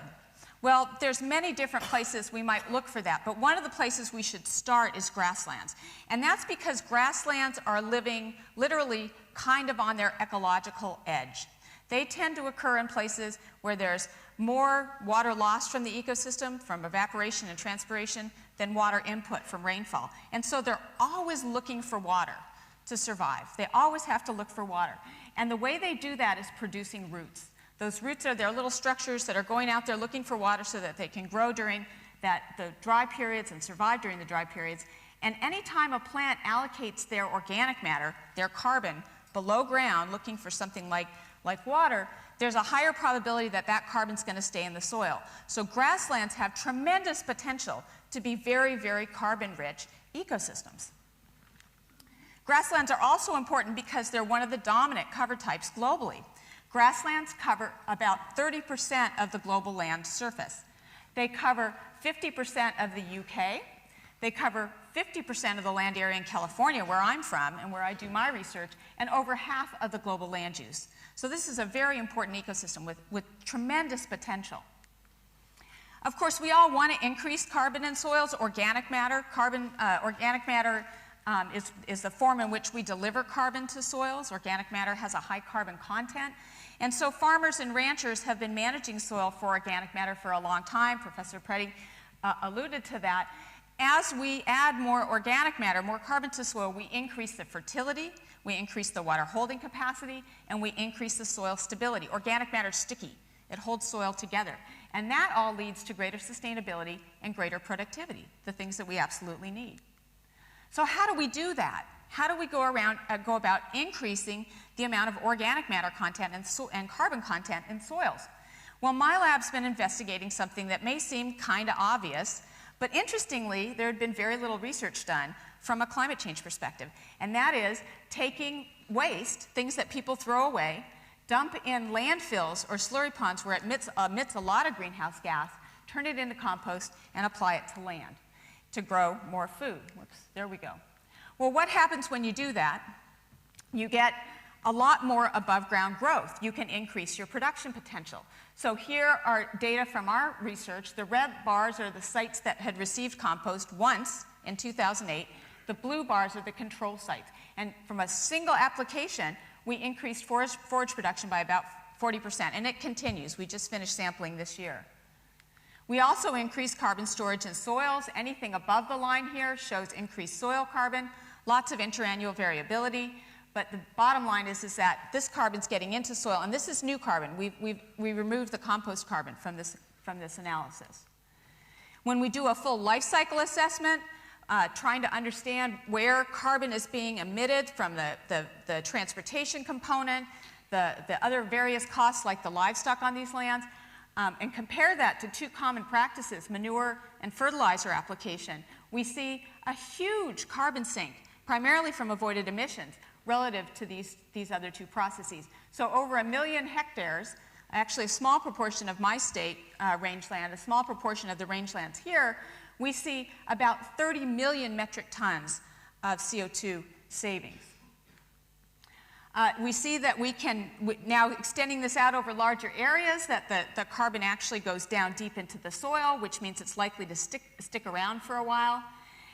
S18: Well, there's many different places we might look for that, but one of the places we should start is grasslands. And that's because grasslands are living literally kind of on their ecological edge. They tend to occur in places where there's more water lost from the ecosystem, from evaporation and transpiration, than water input from rainfall. And so they're always looking for water to survive. They always have to look for water. And the way they do that is producing roots. Those roots are their little structures that are going out there looking for water so that they can grow during the dry periods and survive during the dry periods. And anytime a plant allocates their organic matter, their carbon, below ground looking for something like water, there's a higher probability that that carbon's going to stay in the soil. So grasslands have tremendous potential to be very, very carbon-rich ecosystems. Grasslands are also important because they're one of the dominant cover types globally. Grasslands cover about 30% of the global land surface. They cover 50% of the UK. They cover 50% of the land area in California, where I'm from and where I do my research, and over half of the global land use. So this is a very important ecosystem with tremendous potential. Of course, we all want to increase carbon in soils, organic matter. Organic matter is the form in which we deliver carbon to soils. Organic matter has a high carbon content. And so farmers and ranchers have been managing soil for organic matter for a long time. Professor Pretty alluded to that. As we add more organic matter, more carbon to soil, we increase the fertility, we increase the water holding capacity, and we increase the soil stability. Organic matter is sticky. It holds soil together. And that all leads to greater sustainability and greater productivity, the things that we absolutely need. So how do we do that? How do we go about increasing the amount of organic matter content and carbon content in soils? Well, my lab's been investigating something that may seem kind of obvious, but interestingly, there had been very little research done from a climate change perspective, and that is taking waste, things that people throw away, dump in landfills or slurry ponds where it emits a lot of greenhouse gas, turn it into compost, and apply it to land to grow more food. Whoops, there we go. Well, what happens when you do that? You get a lot more above ground growth. You can increase your production potential. So here are data from our research. The red bars are the sites that had received compost once in 2008. The blue bars are the control sites. And from a single application, we increased forage production by about 40%, and it continues. We just finished sampling this year. We also increased carbon storage in soils. Anything above the line here shows increased soil carbon, lots of interannual variability, but the bottom line is that this carbon's getting into soil, and this is new carbon. We removed the compost carbon from this analysis. When we do a full life cycle assessment, trying to understand where carbon is being emitted from the transportation component, the other various costs like the livestock on these lands, and compare that to two common practices, manure and fertilizer application, we see a huge carbon sink, primarily from avoided emissions, relative to these other two processes. So over 1 million hectares, actually a small proportion of my state rangeland, a small proportion of the rangelands here, we see about 30 million metric tons of CO2 savings. We see that we can, now extending this out over larger areas, that the carbon actually goes down deep into the soil, which means it's likely to stick around for a while.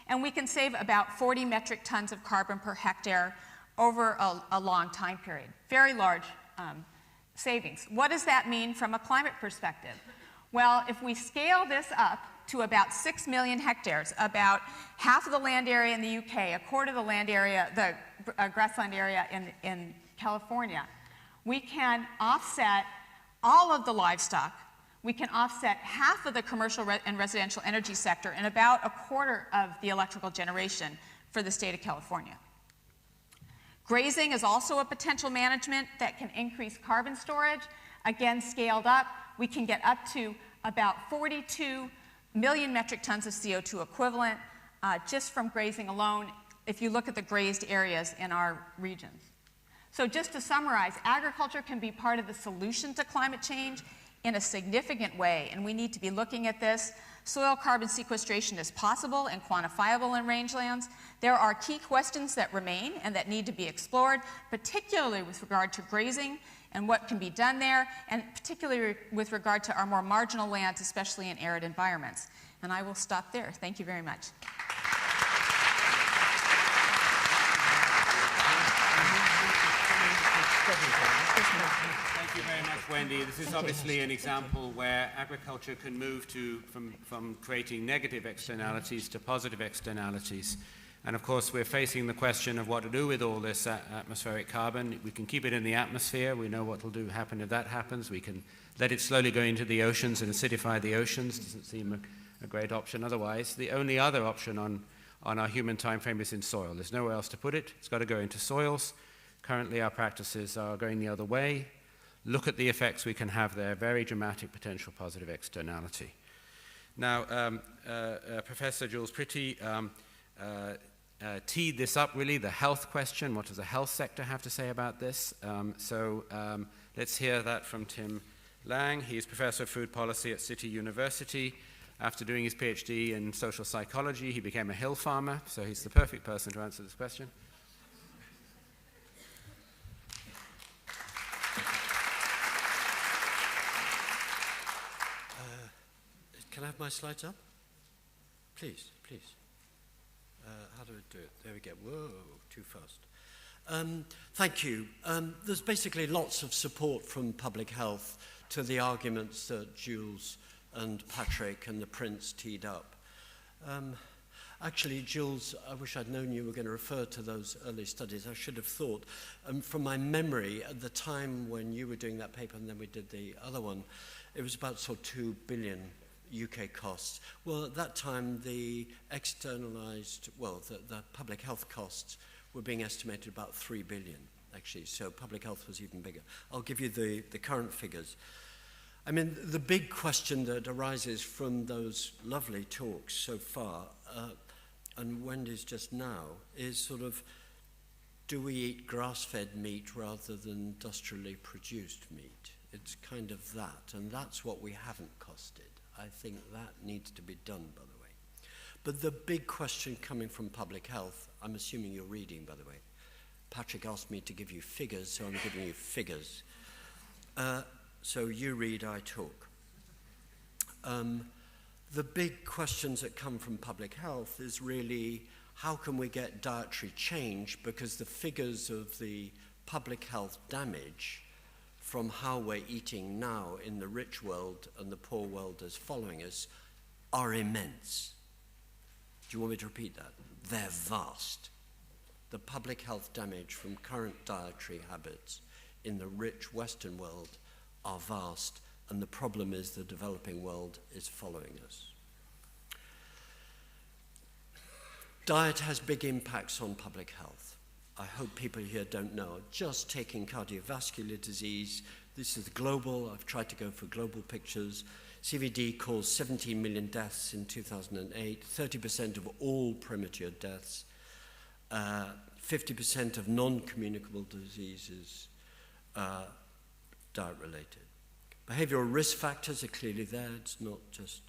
S18: And we can save about 40 metric tons of carbon per hectare over a long time period. Very large savings. What does that mean from a climate perspective? Well, if we scale this up to about 6 million hectares, about half of the land area in the UK, a quarter of the land area, the grassland area in California, we can offset all of the livestock. We can offset half of the commercial and residential energy sector and about a quarter of the electrical generation for the state of California. Grazing is also a potential management that can increase carbon storage. Again, scaled up, we can get up to about 42 million metric tons of CO2 equivalent just from grazing alone, if you look at the grazed areas in our regions. So just to summarize, agriculture can be part of the solution to climate change in a significant way, and we need to be looking at this. Soil carbon sequestration is possible and quantifiable in rangelands. There are key questions that remain and that need to be explored, particularly with regard to grazing and what can be done there, and particularly with regard to our more marginal lands, especially in arid environments. And I will stop there. Thank you very much.
S17: Thank you very much, Whendee. This is obviously an example where agriculture can move from creating negative externalities to positive externalities. And of course, we're facing the question of what to do with all this atmospheric carbon. We can keep it in the atmosphere. We know what will happen if that happens. We can let it slowly go into the oceans and acidify the oceans. Doesn't seem a great option otherwise. The only other option on our human time frame is in soil. There's nowhere else to put it. It's got to go into soils. Currently, our practices are going the other way. Look at the effects we can have there. Very dramatic potential positive externality. Now, Professor Jules Pretty teed this up, really, the health question. What does the health sector have to say about this? Let's hear that from Tim Lang. He is Professor of Food Policy at City University. After doing his PhD in social psychology, he became a hill farmer, so he's the perfect person to answer this question.
S19: Can I have my slides up? Please, please. How do I do it? There we go. Whoa, too fast. Thank you. There's basically lots of support from public health to the arguments that Jules and Patrick and the Prince teed up. Actually, Jules, I wish I'd known you were going to refer to those early studies. I should have thought. From my memory, at the time when you were doing that paper and then we did the other one, it was about sort of 2 billion UK costs. Well, at that time, the externalized, well, the public health costs were being estimated about 3 billion, actually. So public health was even bigger. I'll give you the current figures. I mean, the big question that arises from those lovely talks so far, and Wendee's just now, is sort of, do we eat grass-fed meat rather than industrially produced meat? It's kind of that, and that's what we haven't costed. I think that needs to be done, by the way. But the big question coming from public health, I'm assuming you're reading, by the way. Patrick asked me to give you figures, so I'm giving you figures. So you read, I talk. The big questions that come from public health is really, how can we get dietary change? Because the figures of the public health damage from how we're eating now in the rich world and the poor world is following us are immense. Do you want me to repeat that? They're vast. The public health damage from current dietary habits in the rich Western world are vast, and the problem is the developing world is following us. Diet has big impacts on public health. I hope people here don't know. Just taking cardiovascular disease, this is global. I've tried to go for global pictures. CVD caused 17 million deaths in 2008, 30% of all premature deaths, 50% of non-communicable diseases diet-related. Behavioral risk factors are clearly there. It's not just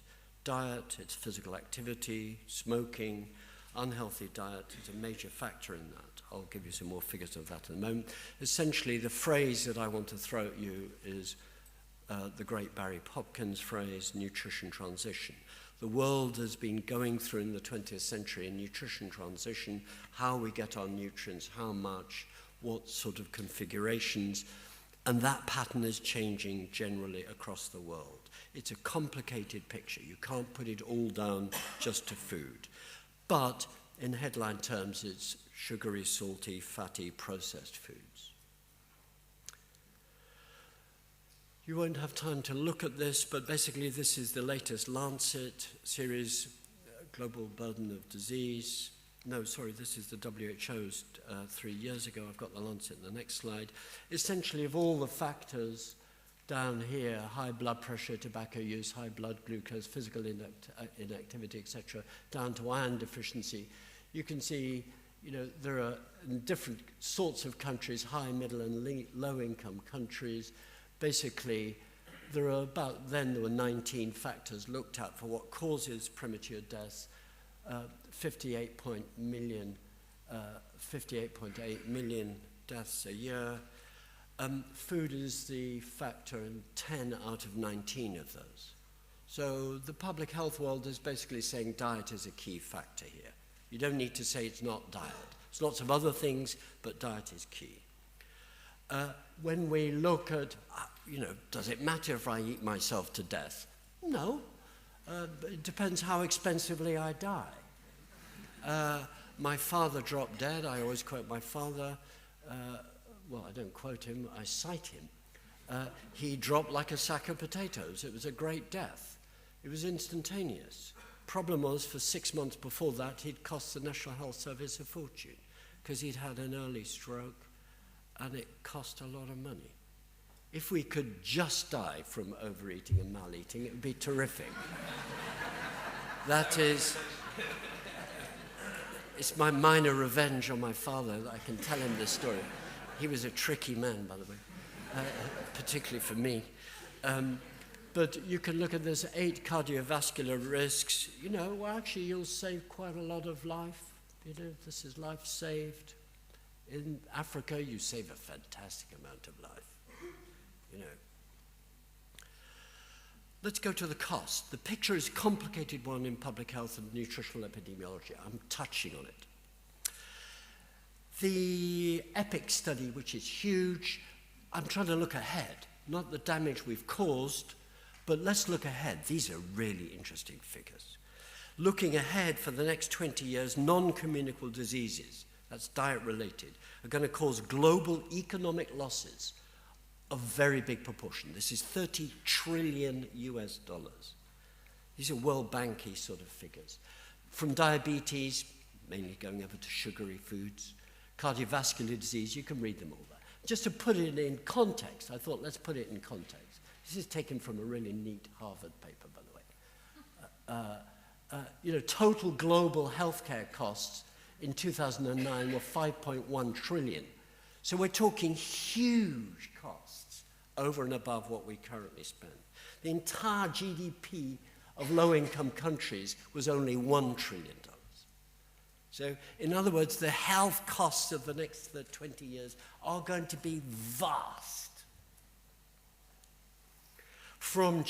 S19: diet, it's physical activity, smoking, unhealthy diet is a major factor in that. I'll give you some more figures of that in a moment. Essentially, the phrase that I want to throw at you is the great Barry Hopkins phrase, nutrition transition. The world has been going through in the 20th century a nutrition transition, how we get our nutrients, how much, what sort of configurations, and that pattern is changing generally across the world. It's a complicated picture. You can't put it all down just to food. But in headline terms, it's sugary, salty, fatty, processed foods. You won't have time to look at this, but basically this is the latest Lancet series, Global Burden of Disease. No, sorry, this is the WHO's 3 years ago. I've got the Lancet in the next slide. Essentially, of all the factors down here, high blood pressure, tobacco use, high blood glucose, physical inactivity, etc., down to iron deficiency, you can see, you know, there are in different sorts of countries, high, middle, and low-income countries. Basically, there were 19 factors looked at for what causes premature deaths. 58.8 million deaths a year. Food is the factor in 10 out of 19 of those. So the public health world is basically saying diet is a key factor here. You don't need to say it's not diet. There's lots of other things, but diet is key. When we look at, does it matter if I eat myself to death? No. It depends how expensively I die. My father dropped dead. I always quote my father. Well, I don't quote him, I cite him. He dropped like a sack of potatoes. It was a great death. It was instantaneous. Problem was, for 6 months before that, he'd cost the National Health Service a fortune because he'd had an early stroke and it cost a lot of money. If we could just die from overeating and mal-eating, it would be terrific. That is, it's my minor revenge on my father that I can tell him this story. He was a tricky man, by the way, particularly for me. But you can look at this 8 cardiovascular risks. Actually, you'll save quite a lot of life. This is life saved. In Africa, you save a fantastic amount of life. let's go to the cost. The picture is a complicated one in public health and nutritional epidemiology. I'm touching on it. The EPIC study, which is huge, I'm trying to look ahead, not the damage we've caused, but let's look ahead. These are really interesting figures. Looking ahead for the next 20 years, non-communicable diseases, that's diet-related, are going to cause global economic losses of very big proportion. This is 30 trillion US dollars. These are World Banky sort of figures. From diabetes, mainly going over to sugary foods, cardiovascular disease, you can read them all there. Just to put it in context, I thought let's put it in context. This is taken from a really neat Harvard paper, by the way. Total global healthcare costs in 2009 were 5.1 trillion. So we're talking huge costs over and above what we currently spend. The entire GDP of low-income countries was only $1 trillion. So, in other words, the health costs of the next 20 years are going to be vast from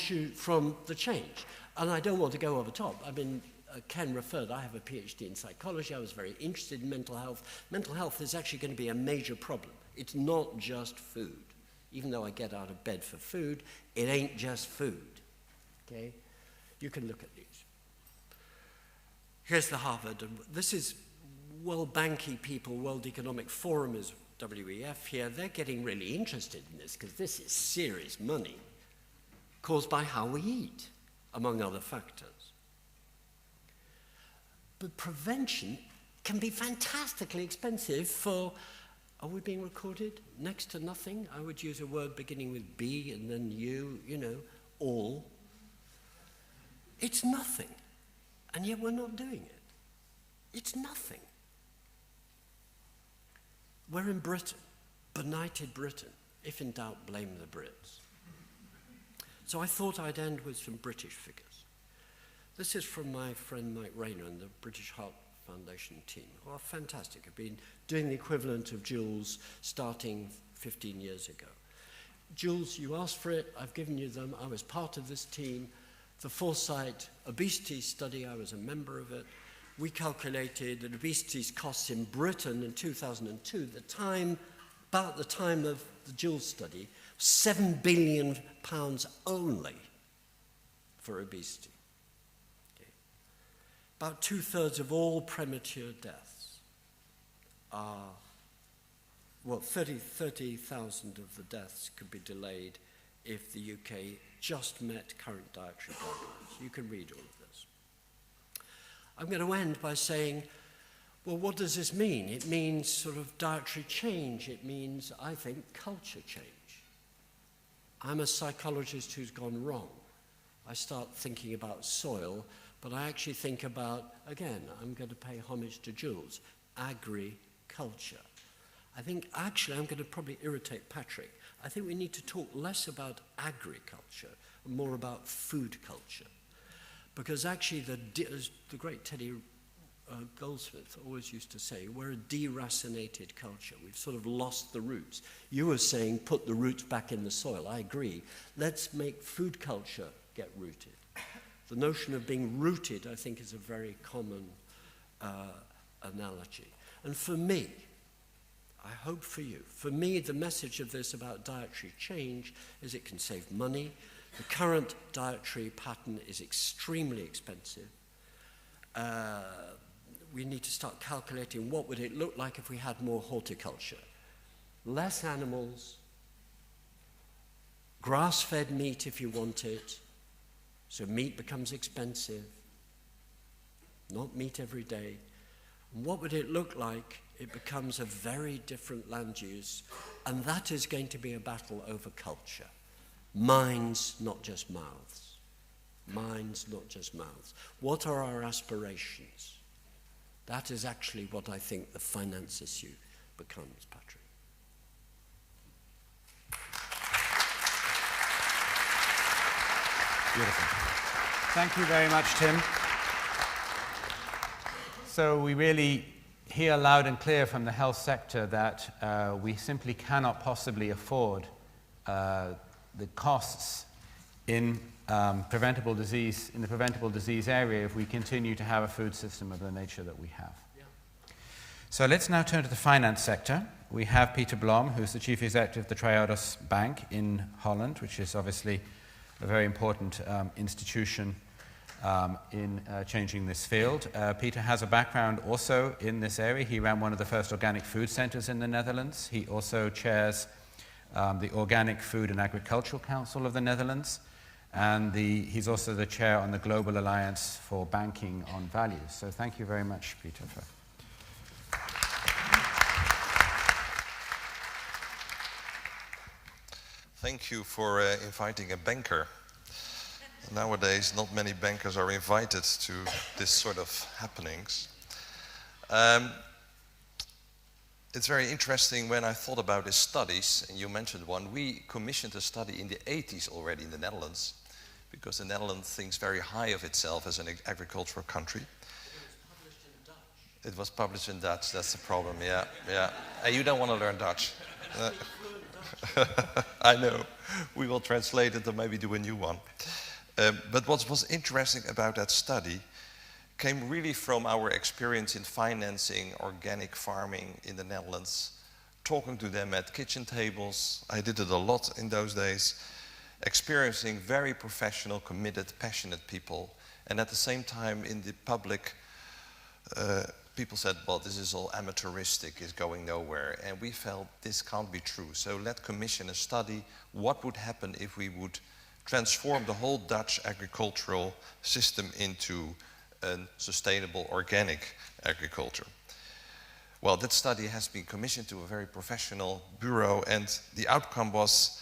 S19: the change. And I don't want to go over top. I mean, Ken referred, I have a PhD in psychology. I was very interested in mental health. Mental health is actually going to be a major problem. It's not just food. Even though I get out of bed for food, it ain't just food. Okay? You can look at these. Here's the Harvard. This is World Banky people, World Economic Forum is WEF here. They're getting really interested in this because this is serious money caused by how we eat, among other factors. But prevention can be fantastically expensive for, are we being recorded? Next to nothing. I would use a word beginning with B and then U, all. It's nothing. And yet we're not doing it. It's nothing. We're in Britain, benighted Britain. If in doubt, blame the Brits. So I thought I'd end with some British figures. This is from my friend Mike Rayner and the British Heart Foundation team, who are fantastic. I've been doing the equivalent of Jules starting 15 years ago. Jules, you asked for it. I've given you them. I was part of this team. The Foresight obesity study, I was a member of it. We calculated that obesity's costs in Britain in 2002, about the time of the Jules study, £7 billion only for obesity. Okay. About 2/3 of all premature deaths are, 30,000 of the deaths could be delayed if the UK just met current dietary guidelines. You can read all of this. I'm going to end by saying, well, what does this mean? It means sort of dietary change. It means, I think, culture change. I'm a psychologist who's gone wrong. I start thinking about soil, but I actually think about, again, I'm going to pay homage to Jules, agriculture. I think, actually, I'm going to probably irritate Patrick. I think we need to talk less about agriculture and more about food culture. Because actually, as the great Teddy Goldsmith always used to say, we're a deracinated culture. We've sort of lost the roots. You were saying put the roots back in the soil. I agree. Let's make food culture get rooted. The notion of being rooted, I think, is a very common analogy. And for me, I hope for you, for me, the message of this about dietary change is it can save money. The current dietary pattern is extremely expensive. We need to start calculating what would it look like if we had more horticulture. Less animals, grass-fed meat if you want it, so meat becomes expensive, not meat every day. And what would it look like? It becomes a very different land use, and that is going to be a battle over culture. Minds, not just mouths. Minds, not just mouths. What are our aspirations? That is actually what I think the finance issue becomes, Patrick.
S17: Beautiful. Thank you very much, Tim. So we really hear loud and clear from the health sector that we simply cannot possibly afford the costs in preventable disease, in the preventable disease area if we continue to have a food system of the nature that we have.
S19: Yeah.
S17: So let's now turn to the finance sector. We have Peter Blom, who's the Chief Executive of the Triodos Bank in Holland, which is obviously a very important institution in changing this field. Peter has a background also in this area. He ran one of the first organic food centers in the Netherlands. He also chairs the Organic Food and Agricultural Council of the Netherlands, and he's also the chair on the Global Alliance for Banking on Values. So thank you very much, Peter.
S20: Thank you for inviting a banker. Nowadays, not many bankers are invited to this sort of happenings. It's very interesting when I thought about these studies, and you mentioned one. We commissioned a study in the 80s already in the Netherlands, because the Netherlands thinks very high of itself as an agricultural country. It was published in Dutch, that's the problem, yeah. And you don't want to learn Dutch. I know. We will translate it and maybe do a new one. But what was interesting about that study came really from our experience in financing organic farming in the Netherlands, talking to them at kitchen tables. I did it a lot in those days, experiencing very professional, committed, passionate people. And at the same time, in the public, people said, well, this is all amateuristic, it's going nowhere. And we felt this can't be true. So let's commission a study. What would happen if we would transform the whole Dutch agricultural system into a sustainable organic agriculture? Well, that study has been commissioned to a very professional bureau, and the outcome was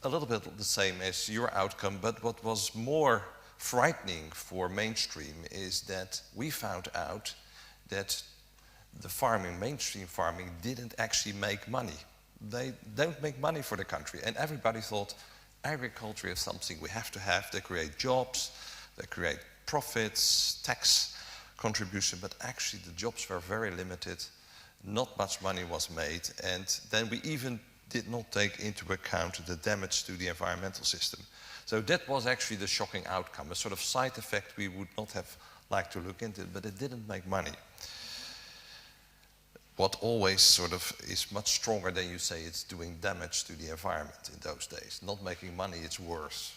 S20: a little bit the same as your outcome, but what was more frightening for mainstream is that we found out that the farming, mainstream farming, didn't actually make money. They don't make money for the country, and everybody thought agriculture is something we have to have. They create jobs, they create profits, tax contribution, but actually the jobs were very limited. Not much money was made, and then we even did not take into account the damage to the environmental system. So that was actually the shocking outcome, a sort of side effect we would not have liked to look into, but it didn't make money. What always sort of is much stronger than you say it's doing damage to the environment in those days. Not making money, it's worse.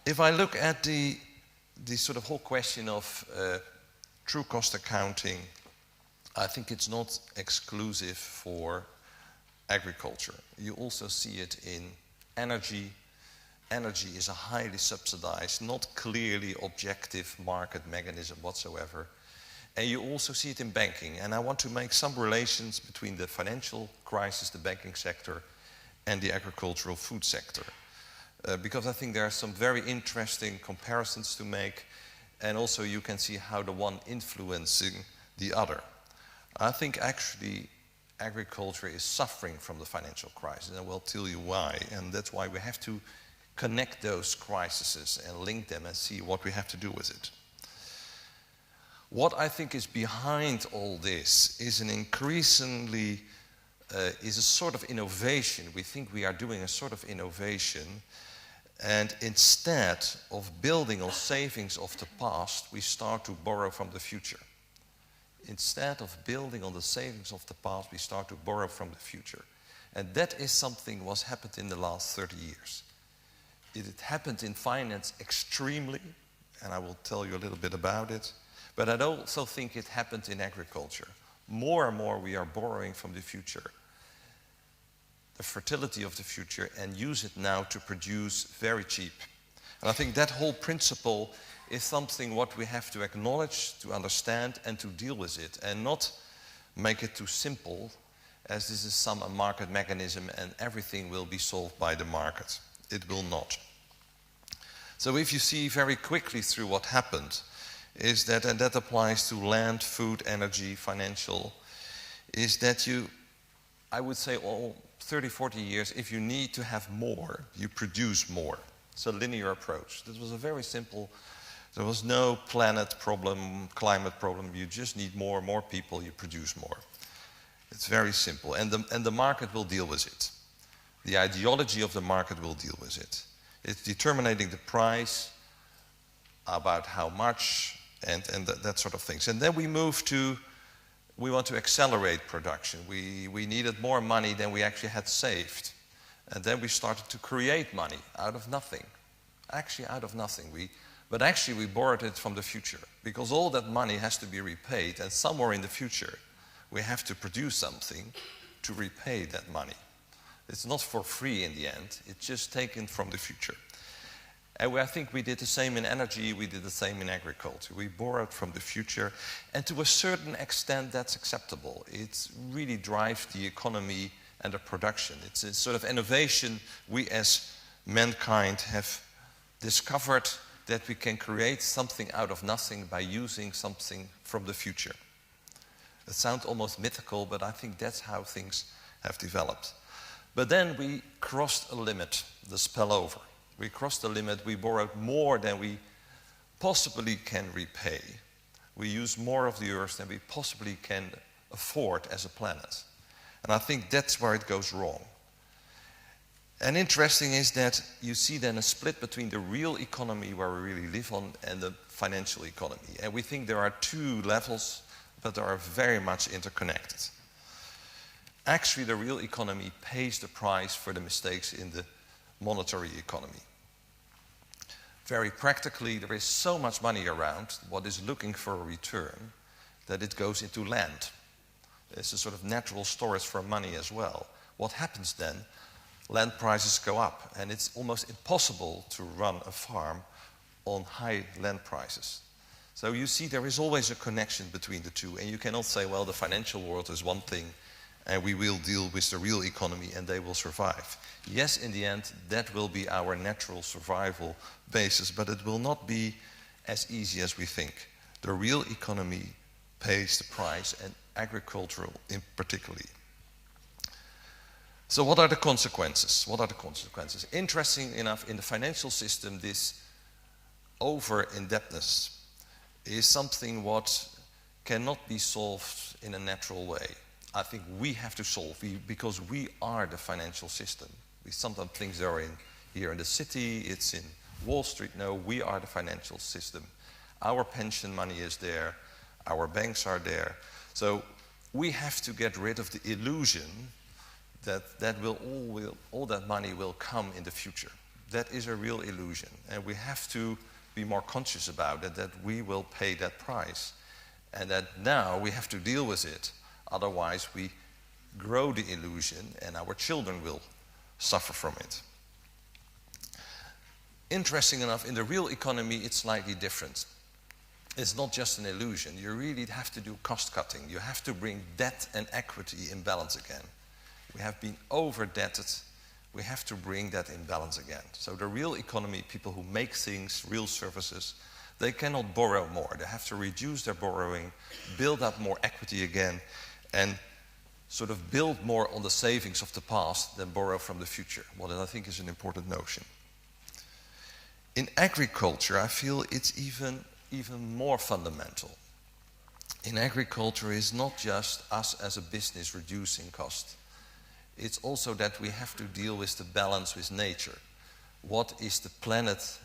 S20: If I look at the sort of whole question of true cost accounting, I think it's not exclusive for agriculture. You also see it in energy. Energy is a highly subsidized, not clearly objective market mechanism whatsoever. And you also see it in banking. And I want to make some relations between the financial crisis, the banking sector, and the agricultural food sector. Because I think there are some very interesting comparisons to make, and also you can see how the one influencing the other. I think actually agriculture is suffering from the financial crisis, and I will tell you why. And that's why we have to connect those crises and link them and see what we have to do with it. What I think is behind all this is an increasingly, is a sort of innovation. We think we are doing a sort of innovation, and instead of building on savings of the past, we start to borrow from the future. Instead of building on the savings of the past, we start to borrow from the future. And that is something what's happened in the last 30 years. It happened in finance extremely, and I will tell you a little bit about it. But I also think it happened in agriculture. More and more we are borrowing from the future, the fertility of the future, and use it now to produce very cheap. And I think that whole principle is something what we have to acknowledge, to understand, and to deal with it, and not make it too simple, as this is some market mechanism and everything will be solved by the market. It will not. So if you see very quickly through what happened, is that, and that applies to land, food, energy, financial, is that you, I would say all 30, 40 years, if you need to have more, you produce more. It's a linear approach. This was a very simple, there was no planet problem, climate problem, you just need more people, you produce more. It's very simple, and the market will deal with it. The ideology of the market will deal with it. It's determining the price, about how much, and that sort of things. And then we move to, we want to accelerate production. We needed more money than we actually had saved. And then we started to create money out of nothing. Actually out of nothing. But actually we borrowed it from the future, because all that money has to be repaid, and somewhere in the future we have to produce something to repay that money. It's not for free in the end, it's just taken from the future. And I think we did the same in energy, we did the same in agriculture. We borrowed from the future, and to a certain extent that's acceptable. It really drives the economy and the production. It's a sort of innovation. We as mankind have discovered that we can create something out of nothing by using something from the future. It sounds almost mythical, but I think that's how things have developed. But then we crossed a limit, the spillover. We crossed the limit, we borrowed more than we possibly can repay. We use more of the earth than we possibly can afford as a planet. And I think that's where it goes wrong. And interesting is that you see then a split between the real economy where we really live on and the financial economy. And we think there are two levels, but they are very much interconnected. Actually, the real economy pays the price for the mistakes in the monetary economy. Very practically, there is so much money around, what is looking for a return, that it goes into land. It's a sort of natural storage for money as well. What happens then? Land prices go up, and it's almost impossible to run a farm on high land prices. So you see there is always a connection between the two, and you cannot say, well, the financial world is one thing, and we will deal with the real economy and they will survive. Yes, in the end, that will be our natural survival basis, but it will not be as easy as we think. The real economy pays the price, and agricultural in particular. So what are the consequences? What are the consequences? Interesting enough, in the financial system, this over-indebtedness is something what cannot be solved in a natural way. I think we have to solve, because we are the financial system. We sometimes think they're here in the city, it's in Wall Street. No, we are the financial system. Our pension money is there, our banks are there. So we have to get rid of the illusion that all that money will come in the future. That is a real illusion, and we have to be more conscious about it, that we will pay that price, and that now we have to deal with it. Otherwise, we grow the illusion, and our children will suffer from it. Interesting enough, in the real economy, it's slightly different. It's not just an illusion. You really have to do cost cutting. You have to bring debt and equity in balance again. We have been over-debted. We have to bring that in balance again. So the real economy, people who make things, real services, they cannot borrow more. They have to reduce their borrowing, build up more equity again, and sort of build more on the savings of the past than borrow from the future. What I think is an important notion. In agriculture, I feel it's even more fundamental. In agriculture, it's not just us as a business reducing cost. It's also that we have to deal with the balance with nature. What is the planet?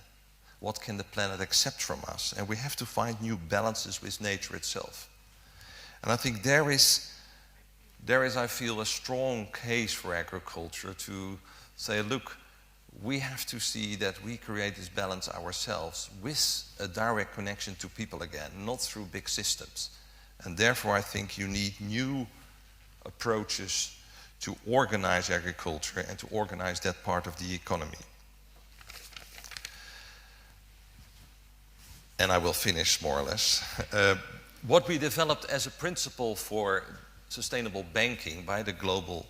S20: What can the planet accept from us? And we have to find new balances with nature itself. And I think there is, I feel, a strong case for agriculture to say, look, we have to see that we create this balance ourselves with a direct connection to people again, not through big systems. And therefore, I think you need new approaches to organize agriculture and to organize that part of the economy. And I will finish more or less. What we developed as a principle for sustainable banking by the Global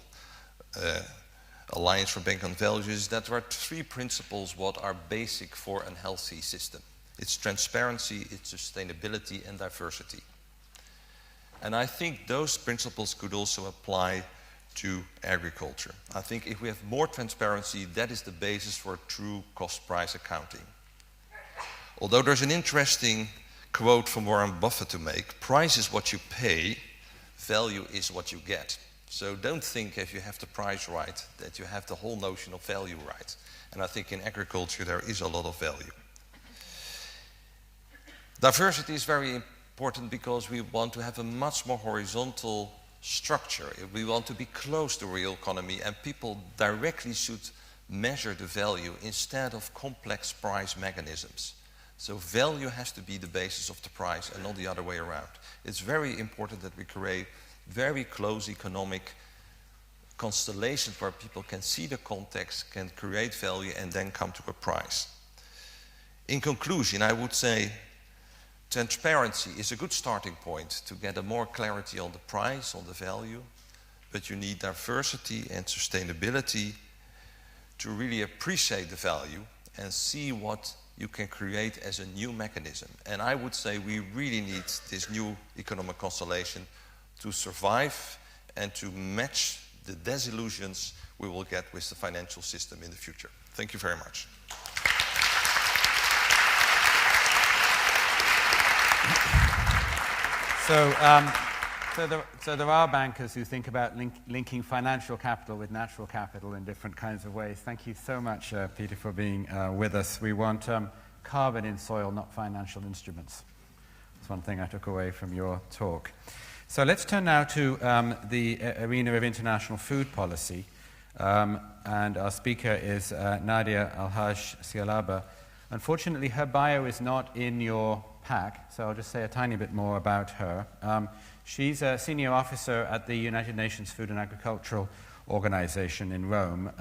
S20: Alliance for Bank and Values is that there are three principles what are basic for a healthy system. It's transparency, it's sustainability, and diversity. And I think those principles could also apply to agriculture. I think if we have more transparency, that is the basis for true cost-price accounting. Although there's an interesting quote from Warren Buffett to make, price is what you pay, value is what you get. So don't think if you have the price right that you have the whole notion of value right. And I think in agriculture there is a lot of value. Diversity is very important because we want to have a much more horizontal structure. We want to be close to real economy, and people directly should measure the value instead of complex price mechanisms. So value has to be the basis of the price and not the other way around. It's very important that we create very close economic constellations where people can see the context, can create value, and then come to a price. In conclusion, I would say transparency is a good starting point to get a more clarity on the price, on the value, but you need diversity and sustainability to really appreciate the value and see what you can create as a new mechanism. And I would say we really need this new economic constellation to survive and to match the disillusions we will get with the financial system in the future. Thank you very much.
S17: So there are bankers who think about linking financial capital with natural capital in different kinds of ways. Thank you so much, Peter, for being with us. We want carbon in soil, not financial instruments. That's one thing I took away from your talk. So let's turn now to the arena of international food policy. And our speaker is Nadia Scialabba. Unfortunately, her bio is not in your pack, so I'll just say a tiny bit more about her. She's a senior officer at the United Nations Food and Agricultural Organization in Rome.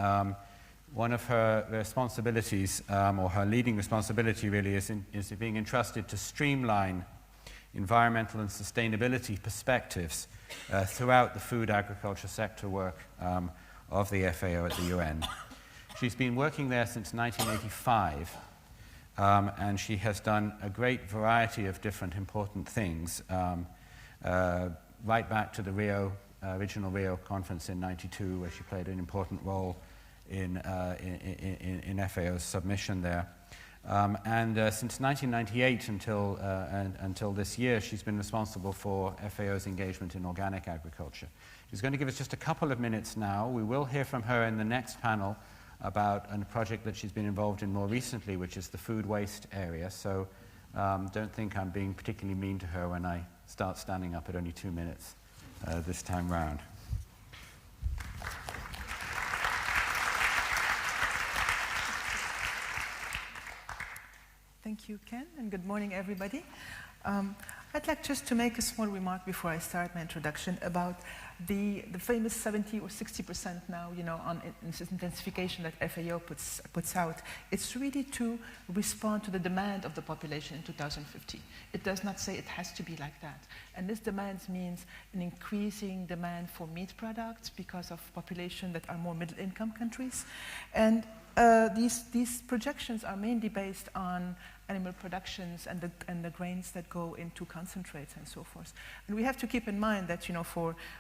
S17: One of her responsibilities, or her leading responsibility really, is being entrusted to streamline environmental and sustainability perspectives throughout the food agriculture sector work of the FAO at the UN. She's been working there since 1985, and she has done a great variety of different important things, right back to the original Rio conference in '92, where she played an important role in FAO's submission there. And since 1998 until this year, she's been responsible for FAO's engagement in organic agriculture. She's going to give us just a couple of minutes now. We will hear from her in the next panel about a project that she's been involved in more recently, which is the food waste area. So don't think I'm being particularly mean to her when I start standing up at only 2 minutes this time round.
S21: Thank you, Ken, and good morning, everybody. I'd like just to make a small remark before I start my introduction about the famous 70 or 60% now, on intensification that FAO puts out. It's really to respond to the demand of the population in 2050. It does not say it has to be like that. And this demand means an increasing demand for meat products because of population that are more middle-income countries. And these projections are mainly based on animal productions and the grains that go into concentrates and so forth. And we have to keep in mind that,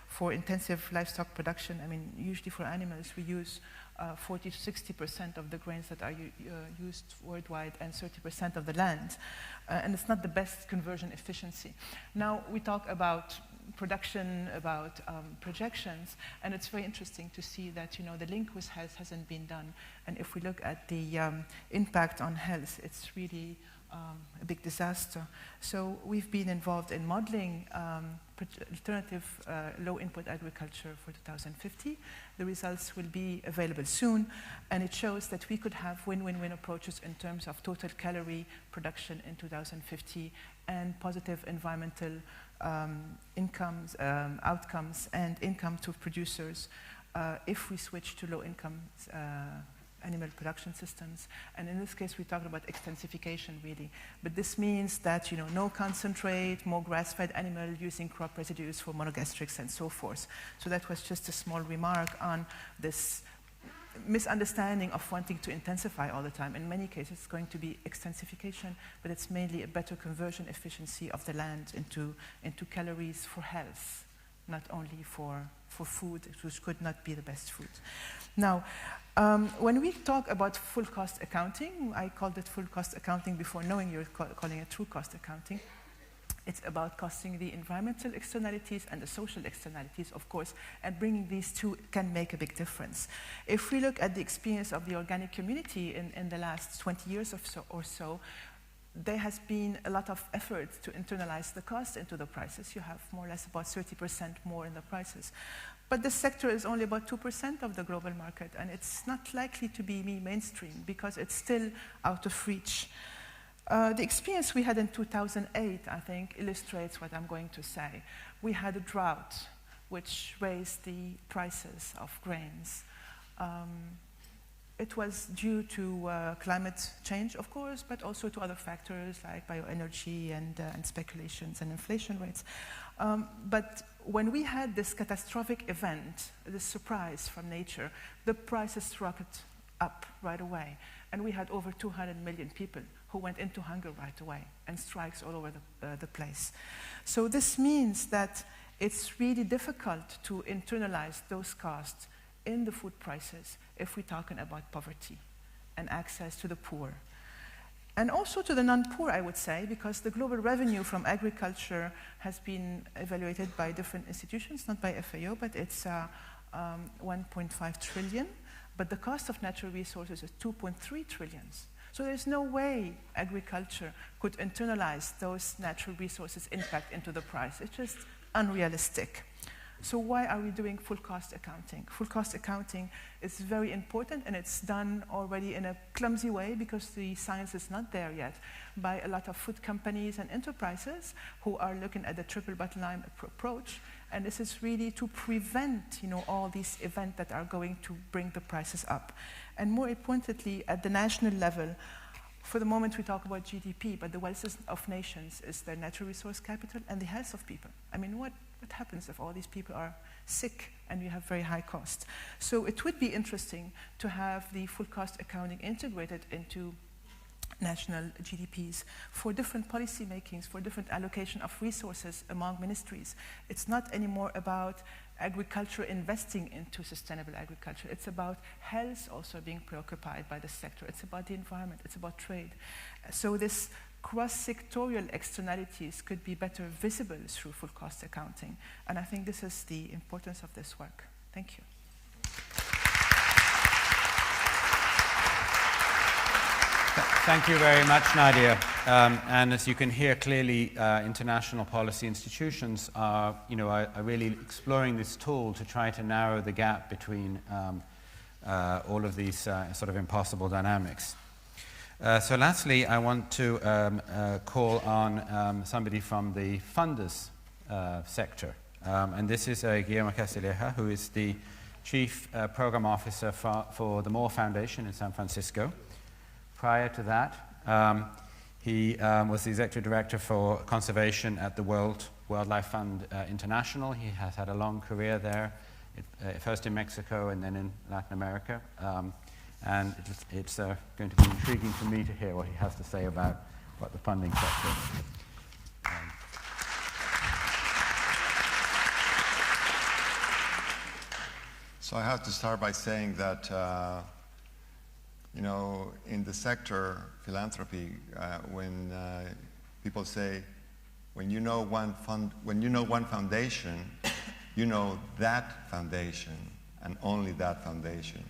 S21: for intensive livestock production, usually for animals, we use 40 to 60% of the grains that are used worldwide and 30% of the land. And it's not the best conversion efficiency. Now, we talk about production, about projections, and it's very interesting to see that the link hasn't been done. And if we look at the impact on health, it's really a big disaster. So we've been involved in modeling alternative low-input agriculture for 2050. The results will be available soon, and it shows that we could have win-win-win approaches in terms of total calorie production in 2050 and positive environmental outcomes and income to producers if we switch to low-income animal production systems. And in this case, we talked about extensification, really. But this means that, no concentrate, more grass-fed animal using crop residues for monogastrics and so forth. So that was just a small remark on this misunderstanding of wanting to intensify all the time. In many cases, it's going to be extensification, but it's mainly a better conversion efficiency of the land into calories for health, not only for food, which could not be the best food. Now, when we talk about full cost accounting, I called it full cost accounting before knowing you're calling it true cost accounting. It's about costing the environmental externalities and the social externalities, of course, and bringing these two can make a big difference. If we look at the experience of the organic community in the last 20 years or so, there has been a lot of effort to internalize the cost into the prices. You have more or less about 30% more in the prices. But the sector is only about 2% of the global market, and it's not likely to be mainstream because it's still out of reach. The experience we had in 2008, I think, illustrates what I'm going to say. We had a drought, which raised the prices of grains. It was due to climate change, of course, but also to other factors like bioenergy and speculations and inflation rates. But when we had this catastrophic event, this surprise from nature, the prices rocketed up right away. And we had over 200 million people who went into hunger right away and strikes all over the place. So this means that it's really difficult to internalize those costs in the food prices if we're talking about poverty and access to the poor. And also to the non-poor, I would say, because the global revenue from agriculture has been evaluated by different institutions, not by FAO, but it's 1.5 trillion. But the cost of natural resources is 2.3 trillions. So there's no way agriculture could internalize those natural resources impact into the price. It's just unrealistic. So why are we doing full cost accounting? Full cost accounting is very important, and it's done already in a clumsy way because the science is not there yet by a lot of food companies and enterprises who are looking at the triple bottom line approach. And this is really to prevent, all these events that are going to bring the prices up. And more importantly, at the national level, for the moment we talk about GDP, but the wealth of nations is their natural resource capital and the health of people. I mean, what happens if all these people are sick and you have very high costs? So it would be interesting to have the full cost accounting integrated into national GDPs for different policy makings, for different allocation of resources among ministries. It's not anymore about agriculture investing into sustainable agriculture. It's about health also being preoccupied by the sector. It's about the environment. It's about trade. So this cross-sectorial externalities could be better visible through full cost accounting. And I think this is the importance of this work. Thank you.
S17: Thank you very much, Nadia. And as you can hear clearly, international policy institutions are really exploring this tool to try to narrow the gap between all of these sort of impossible dynamics. So lastly, I want to call on somebody from the funders sector. And this is Guillermo Castilleja, who is the Chief Program Officer for the Moore Foundation in San Francisco. Prior to that, he was the Executive Director for Conservation at the World Wildlife Fund International. He has had a long career there, first in Mexico and then in Latin America. And it's going to be intriguing for me to hear what he has to say about what the funding sector is.
S4: So I have to start by saying that, in the sector, philanthropy, when people say, when you know one foundation, you know that foundation and only that foundation.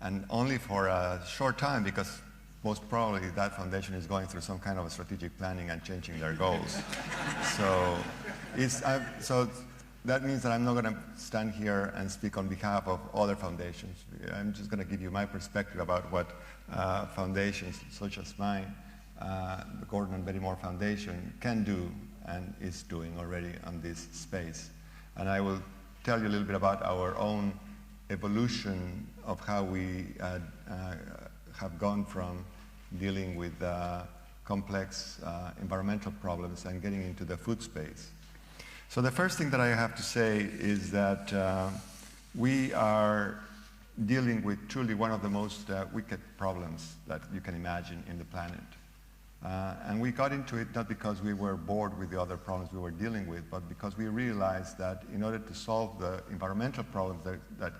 S4: And only for a short time, because most probably that foundation is going through some kind of a strategic planning and changing their goals. So that means that I'm not going to stand here and speak on behalf of other foundations. I'm just going to give you my perspective about what foundations such as mine, the Gordon and Betty Moore Foundation, can do and is doing already on this space. And I will tell you a little bit about our own evolution of how we have gone from dealing with complex environmental problems and getting into the food space. So the first thing that I have to say is that we are dealing with truly one of the most wicked problems that you can imagine in the planet. And we got into it not because we were bored with the other problems we were dealing with, but because we realized that in order to solve the environmental problems that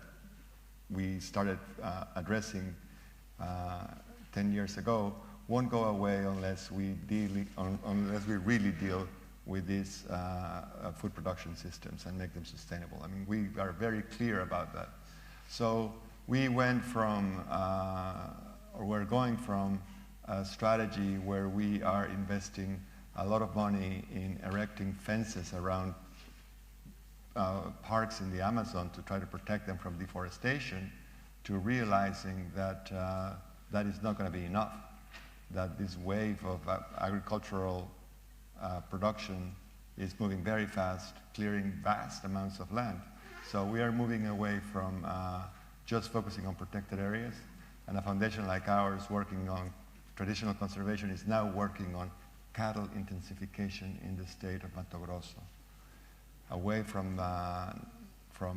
S4: we started addressing 10 years ago, won't go away unless we really deal with these food production systems and make them sustainable. I mean, we are very clear about that. So we went from, or we're going from a strategy where we are investing a lot of money in erecting fences around parks in the Amazon to try to protect them from deforestation, to realizing that that is not going to be enough, that this wave of agricultural production is moving very fast, clearing vast amounts of land. So we are moving away from just focusing on protected areas, and a foundation like ours working on traditional conservation is now working on cattle intensification in the state of Mato Grosso, away from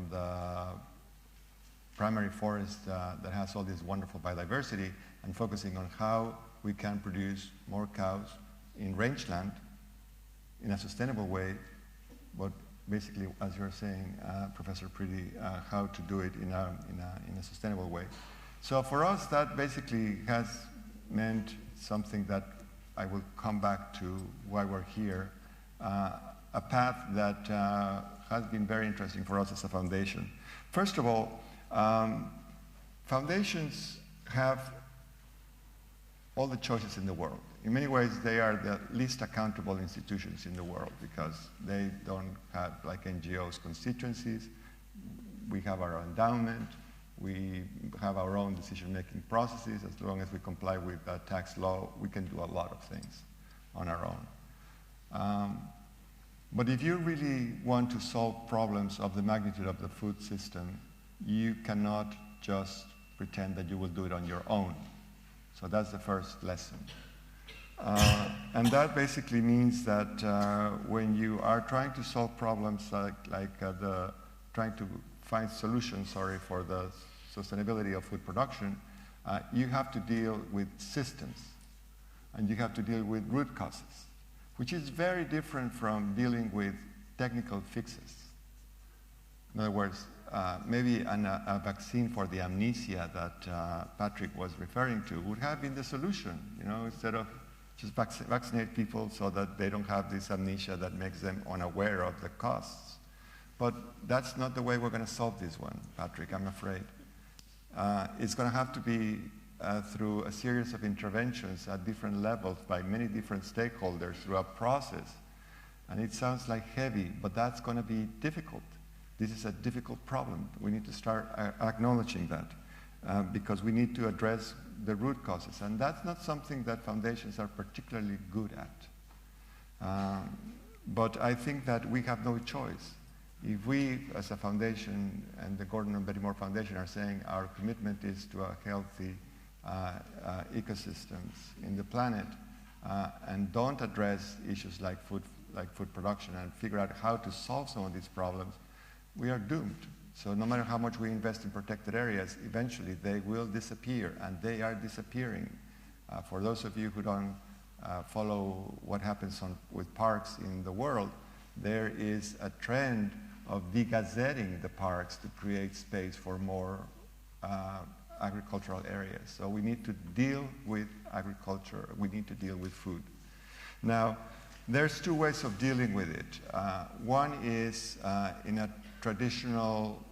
S4: the primary forest that has all this wonderful biodiversity, and focusing on how we can produce more cows in rangeland in a sustainable way, but basically, as you're saying, Professor Pretty, how to do it in a sustainable way. So for us, that basically has meant something that I will come back to why we're here, a path that has been very interesting for us as a foundation. First of all, foundations have all the choices in the world. In many ways, they are the least accountable institutions in the world because they don't have, like NGOs, constituencies. We have our endowment. We have our own decision-making processes. As long as we comply with tax law, we can do a lot of things on our own. But if you really want to solve problems of the magnitude of the food system, you cannot just pretend that you will do it on your own. So that's the first lesson. And that basically means that when you are trying to solve problems trying to find solutions, for the sustainability of food production, you have to deal with systems, and you have to deal with root causes, which is very different from dealing with technical fixes. In other words, maybe a vaccine for the amnesia that Patrick was referring to would have been the solution, instead of just vaccinate people so that they don't have this amnesia that makes them unaware of the costs. But that's not the way we're going to solve this one, Patrick, I'm afraid. It's going to have to be through a series of interventions at different levels by many different stakeholders through a process. And it sounds like heavy, but that's going to be difficult. This is a difficult problem. We need to start acknowledging that because we need to address the root causes. And that's not something that foundations are particularly good at. But I think that we have no choice. If we, as a foundation, and the Gordon and Betty Moore Foundation are saying our commitment is to a healthy ecosystems in the planet, and don't address issues like food production and figure out how to solve some of these problems, we are doomed. So no matter how much we invest in protected areas, eventually they will disappear, and they are disappearing. For those of you who don't follow what happens with parks in the world, there is a trend of degazetting the parks to create space for more agricultural areas. So we need to deal with agriculture. We need to deal with food. Now, there's two ways of dealing with it. One is in a traditional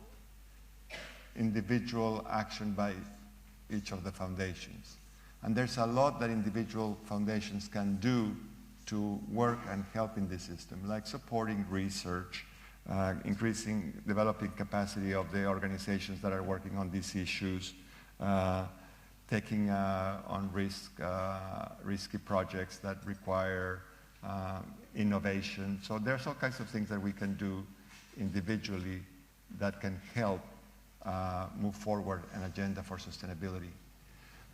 S4: individual action by each of the foundations. And there's a lot that individual foundations can do to work and help in this system, like supporting research, developing capacity of the organizations that are working on these issues, taking on risky projects that require innovation. So there's all kinds of things that we can do individually that can help move forward an agenda for sustainability.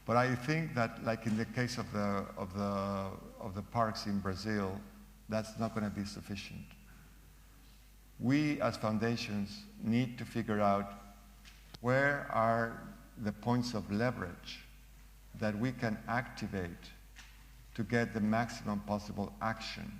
S4: But I think that, like in the case of the parks in Brazil, that's not going to be sufficient. We, as foundations, need to figure out where are the points of leverage that we can activate to get the maximum possible action.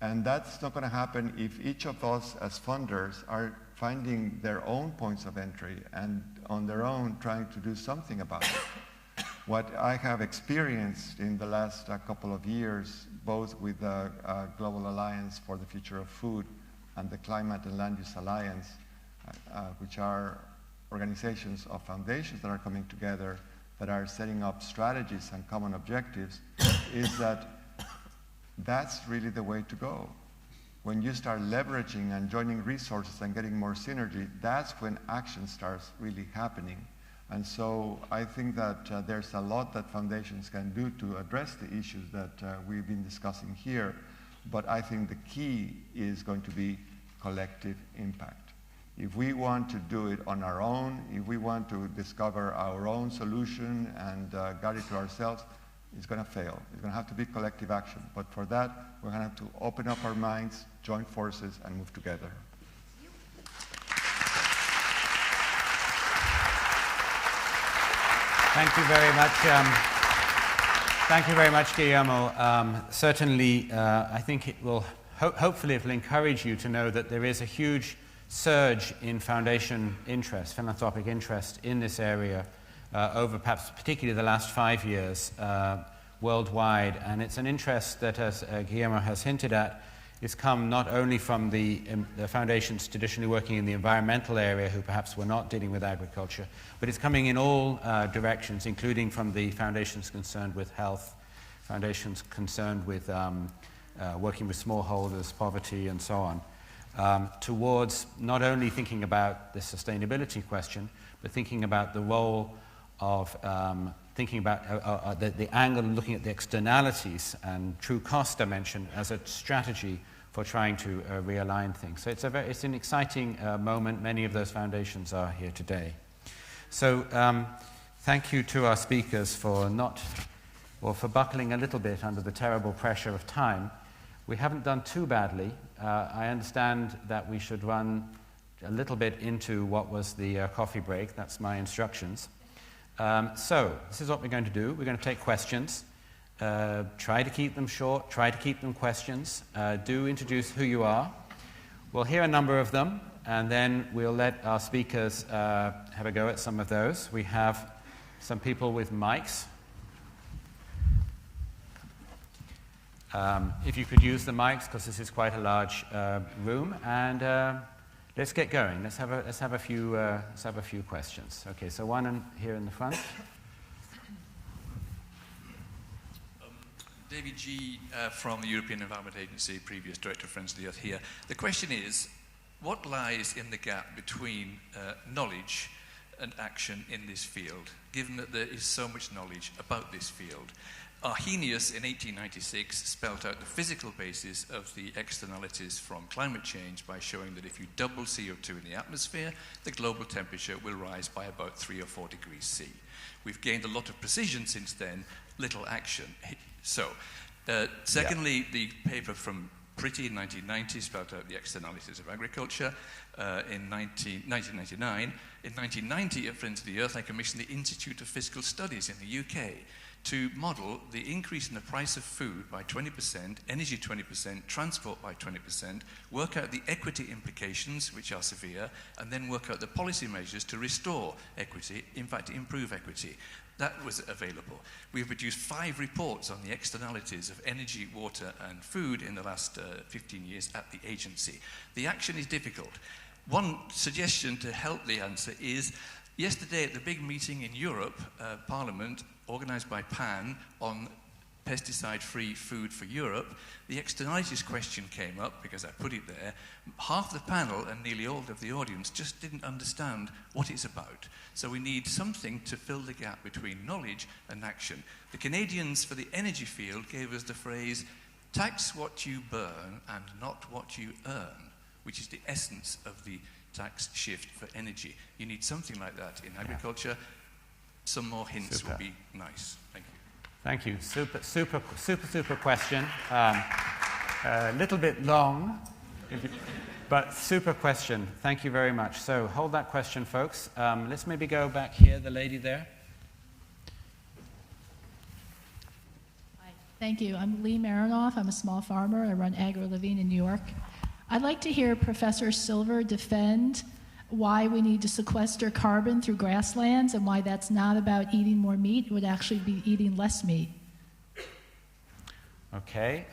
S4: And that's not going to happen if each of us as funders are finding their own points of entry and on their own trying to do something about it. What I have experienced in the last couple of years, both with the Global Alliance for the Future of Food and the Climate and Land Use Alliance, which are organizations of foundations that are coming together, that are setting up strategies and common objectives, is that that's really the way to go. When you start leveraging and joining resources and getting more synergy, that's when action starts really happening. And so I think that there's a lot that foundations can do to address the issues that we've been discussing here, but I think the key is going to be collective impact. If we want to do it on our own, if we want to discover our own solution and guide it to ourselves, it's going to fail. It's going to have to be collective action. But for that, we're going to have to open up our minds, join forces, and move together.
S17: Thank you very much. Thank you very much, Guillermo. Certainly, I think it will, hopefully it will encourage you to know that there is a huge surge in foundation interest, philanthropic interest in this area over perhaps particularly the last 5 years worldwide. And it's an interest that, as Guillermo has hinted at, has come not only from the foundations traditionally working in the environmental area who perhaps were not dealing with agriculture, but it's coming in all directions, including from the foundations concerned with health, foundations concerned with working with smallholders, poverty, and so on, towards not only thinking about the sustainability question, but thinking about the role of thinking about the angle and looking at the externalities and true cost dimension as a strategy for trying to realign things. So it's an exciting moment. Many of those foundations are here today. So thank you to our speakers for buckling a little bit under the terrible pressure of time. We haven't done too badly. I understand that we should run a little bit into what was the coffee break. That's my instructions. So this is what we're going to do. We're going to take questions. Try to keep them short. Try to keep them questions. Do introduce who you are. We'll hear a number of them, and then we'll let our speakers have a go at some of those. We have some people with mics. If you could use the mics, because this is quite a large room, and let's get going. Let's have a few questions. Okay, so one here in the front.
S5: David G. From the European Environment Agency, previous Director of Friends of the Earth here. The question is, what lies in the gap between knowledge and action in this field, given that there is so much knowledge about this field? Arrhenius in 1896 spelt out the physical basis of the externalities from climate change by showing that if you double CO2 in the atmosphere, the global temperature will rise by about 3 or 4 degrees C. We've gained a lot of precision since then, little action. So, secondly, the paper from Pretty in 1990 spelled out the externalities of agriculture. In 1999, in 1990 at Friends of the Earth, I commissioned the Institute of Fiscal Studies in the UK to model the increase in the price of food by 20%, energy 20%, transport by 20%, work out the equity implications, which are severe, and then work out the policy measures to restore equity, in fact, improve equity. That was available. We've produced 5 reports on the externalities of energy, water, and food in the last 15 years at the agency. The action is difficult. One suggestion to help the answer is, yesterday at the big meeting in Europe, Parliament, organised by PAN on pesticide-free food for Europe, the externalities question came up because I put it there. Half the panel and nearly all of the audience just didn't understand what it's about. So we need something to fill the gap between knowledge and action. The Canadians for the energy field gave us the phrase, tax what you burn and not what you earn, which is the essence of the tax shift for energy. You need something like that in agriculture. Some more hints would be nice. Thank you.
S17: Thank you. Super question. A little bit long, but super question. Thank you very much. So hold that question, folks. Let's maybe go back here, the lady there.
S22: Hi. Thank you. I'm Lee Marinoff. I'm a small farmer. I run AgroLiving in New York. I'd like to hear Professor Silver defend why we need to sequester carbon through grasslands and why that's not about eating more meat, it would actually be eating less meat.
S17: Okay,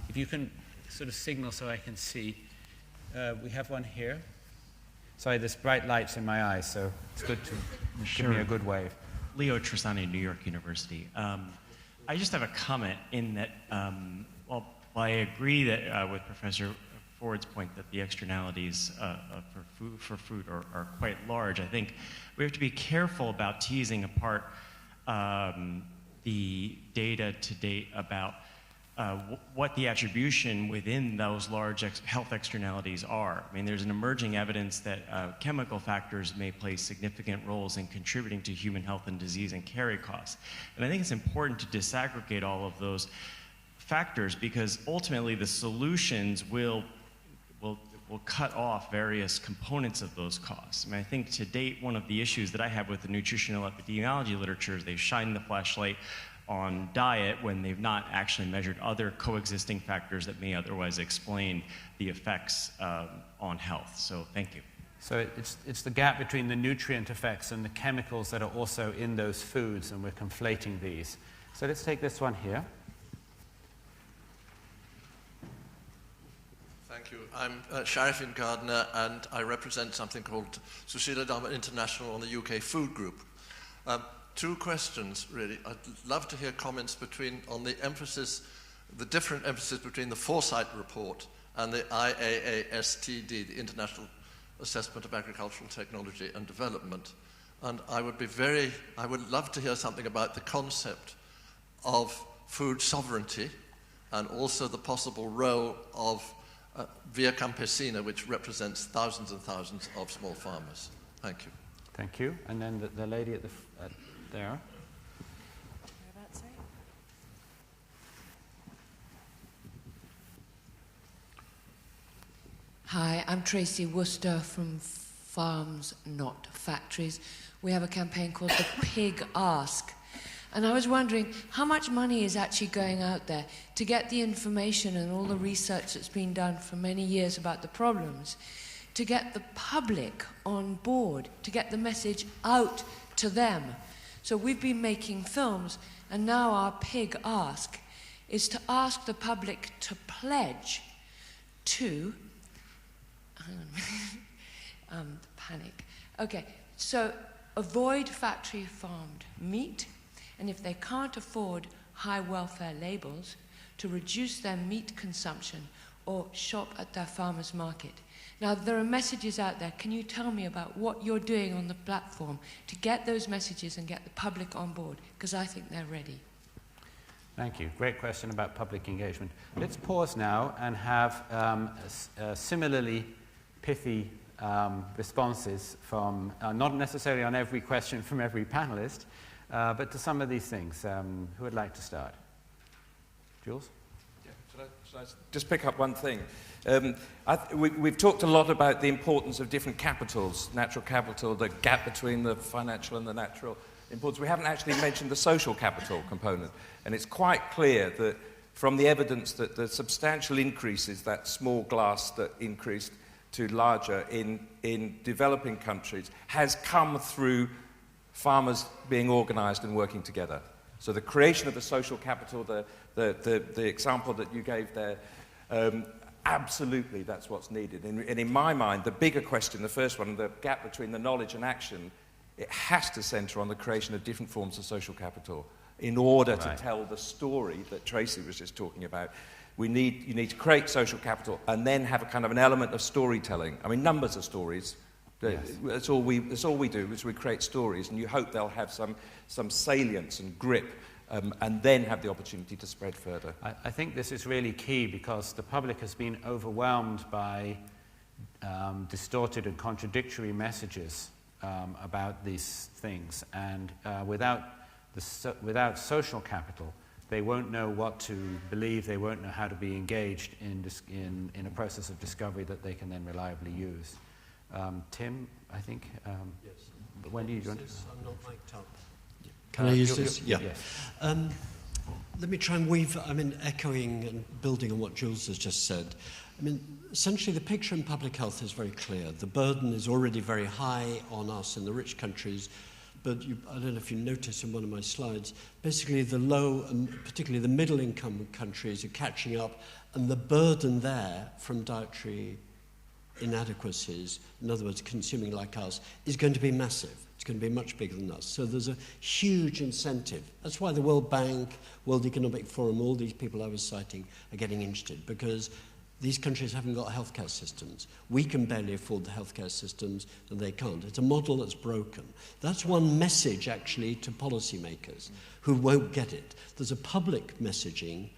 S17: if you can sort of signal so I can see. We have one here. Sorry, there's bright lights in my eyes, so it's good to give me a good wave.
S6: Leo Trasani, New York University. I just have a comment in that, well, I agree that with Professor Ford's point that the externalities for food are quite large. I think we have to be careful about teasing apart the data to date about what the attribution within those large health externalities are. I mean, there's an emerging evidence that chemical factors may play significant roles in contributing to human health and disease and carry costs. And I think it's important to disaggregate all of those factors because ultimately the solutions will cut off various components of those costs. I mean, I think to date, one of the issues that I have with the nutritional epidemiology literature is they've shined the flashlight on diet when they've not actually measured other coexisting factors that may otherwise explain the effects on health. So thank you.
S17: So it's the gap between the nutrient effects and the chemicals that are also in those foods, and we're conflating these. So let's take this one here.
S7: Thank you. I'm Sharifin Gardner, and I represent something called Scialabba International on the UK Food Group. Two questions, really. I'd love to hear comments on the emphasis, the different emphasis between the Foresight Report and the IAASTD, the International Assessment of Agricultural Technology and Development. And I would love to hear something about the concept of food sovereignty and also the possible role of Via Campesina, which represents thousands and thousands of small farmers. Thank you.
S17: Thank you. And then the lady at the there.
S23: Hi, I'm Tracy Worcester from Farms Not Factories. We have a campaign called The Pig Ask. And I was wondering how much money is actually going out there to get the information and all the research that's been done for many years about the problems, to get the public on board, to get the message out to them. So we've been making films, and now our Pig Ask is to ask the public to pledge to, panic. Okay, so avoid factory farmed meat, and if they can't afford high welfare labels, to reduce their meat consumption or shop at their farmer's market. Now, there are messages out there. Can you tell me about what you're doing on the platform to get those messages and get the public on board? Because I think they're ready.
S17: Thank you. Great question about public engagement. Let's pause now and have similarly pithy responses from, not necessarily on every question from every panelist, but to some of these things. Who would like to start? Jules?
S16: Yeah, should I just pick up one thing? We've talked a lot about the importance of different capitals, natural capital, the gap between the financial and the natural importance. We haven't actually mentioned the social capital component, and it's quite clear that from the evidence that the substantial increases, that small glass that increased to larger in developing countries, has come through farmers being organised and working together. So the creation of the social capital, the example that you gave there, absolutely, that's what's needed. And in my mind, the bigger question, the first one, the gap between the knowledge and action, it has to centre on the creation of different forms of social capital in order to tell the story that Tracy was just talking about. You need to create social capital and then have a kind of an element of storytelling. I mean, numbers are stories. Yes. That's all we do, is we create stories, and you hope they'll have some salience and grip. And then have the opportunity to spread further.
S17: I think this is really key because the public has been overwhelmed by distorted and contradictory messages about these things, and without social capital, they won't know what to believe, they won't know how to be engaged in a process of discovery that they can then reliably use. Tim, I think. Yes. Whendee, you want to?
S19: I'm not mic'd up. Can I use this? Yeah.
S17: Yes.
S19: Let me try and weave, echoing and building on what Jules has just said. Essentially the picture in public health is very clear. The burden is already very high on us in the rich countries, but I don't know if you noticed in one of my slides, basically the low and particularly the middle income countries are catching up, and the burden there from dietary inadequacies, in other words, consuming like us, is going to be massive. It's going to be much bigger than us. So there's a huge incentive. That's why the World Bank, World Economic Forum, all these people I was citing are getting interested, because these countries haven't got healthcare systems. We can barely afford the healthcare systems, and they can't. It's a model that's broken. That's one message, actually, to policymakers who won't get it. There's a public messaging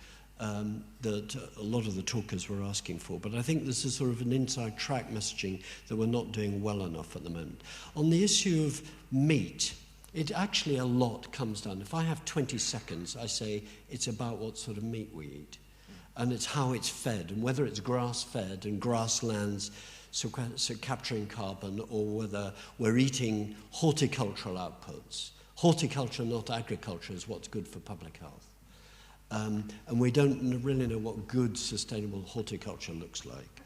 S19: that a lot of the talkers were asking for, but I think this is sort of an inside track messaging that we're not doing well enough at the moment. On the issue of meat, it actually a lot comes down. If I have 20 seconds, I say it's about what sort of meat we eat. And it's how it's fed, and whether it's grass-fed and grasslands so capturing carbon, or whether we're eating horticultural outputs. Horticulture, not agriculture, is what's good for public health. And we don't really know what good, sustainable horticulture looks like.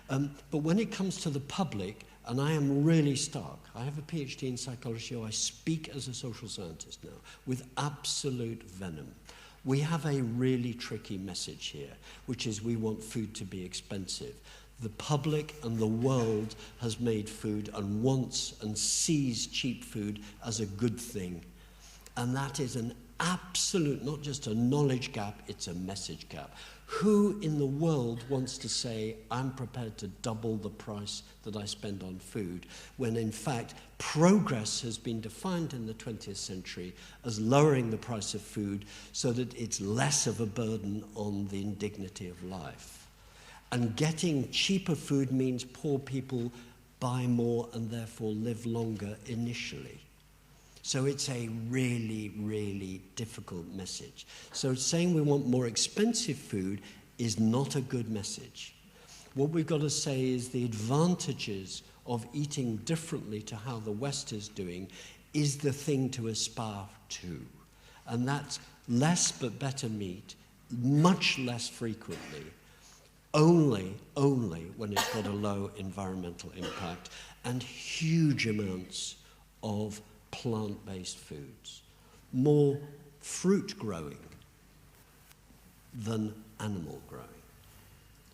S19: But when it comes to the public, and I am really stark, I have a PhD in psychology, or I speak as a social scientist now, with absolute venom. We have a really tricky message here, which is we want food to be expensive. The public and the world has made food and wants and sees cheap food as a good thing. And that is an absolute, not just a knowledge gap, it's a message gap. Who in the world wants to say, I'm prepared to double the price that I spend on food, when in fact progress has been defined in the 20th century as lowering the price of food so that it's less of a burden on the indignity of life. And getting cheaper food means poor people buy more and therefore live longer initially. So it's a really, really difficult message. So saying we want more expensive food is not a good message. What we've got to say is the advantages of eating differently to how the West is doing is the thing to aspire to. And that's less but better meat, much less frequently, only when it's got a low environmental impact, and huge amounts of plant-based foods, more fruit growing than animal growing.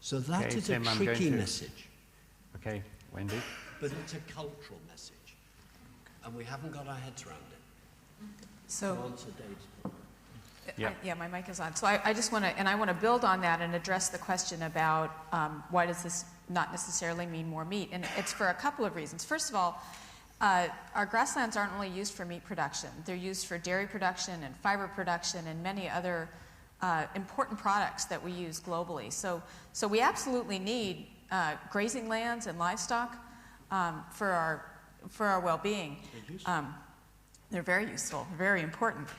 S19: So that is
S17: Tim,
S19: a tricky message.
S17: Okay, Whendee.
S19: But it's a cultural message, and we haven't got our heads around it.
S18: So,
S19: to answer Dave's
S18: yeah, my mic is on. So I just want to, and I want to build on that and address the question about why does this not necessarily mean more meat? And it's for a couple of reasons. First of all, our grasslands aren't only used for meat production. They're used for dairy production and fiber production and many other important products that we use globally. So we absolutely need grazing lands and livestock for our well-being. They're very useful, very important.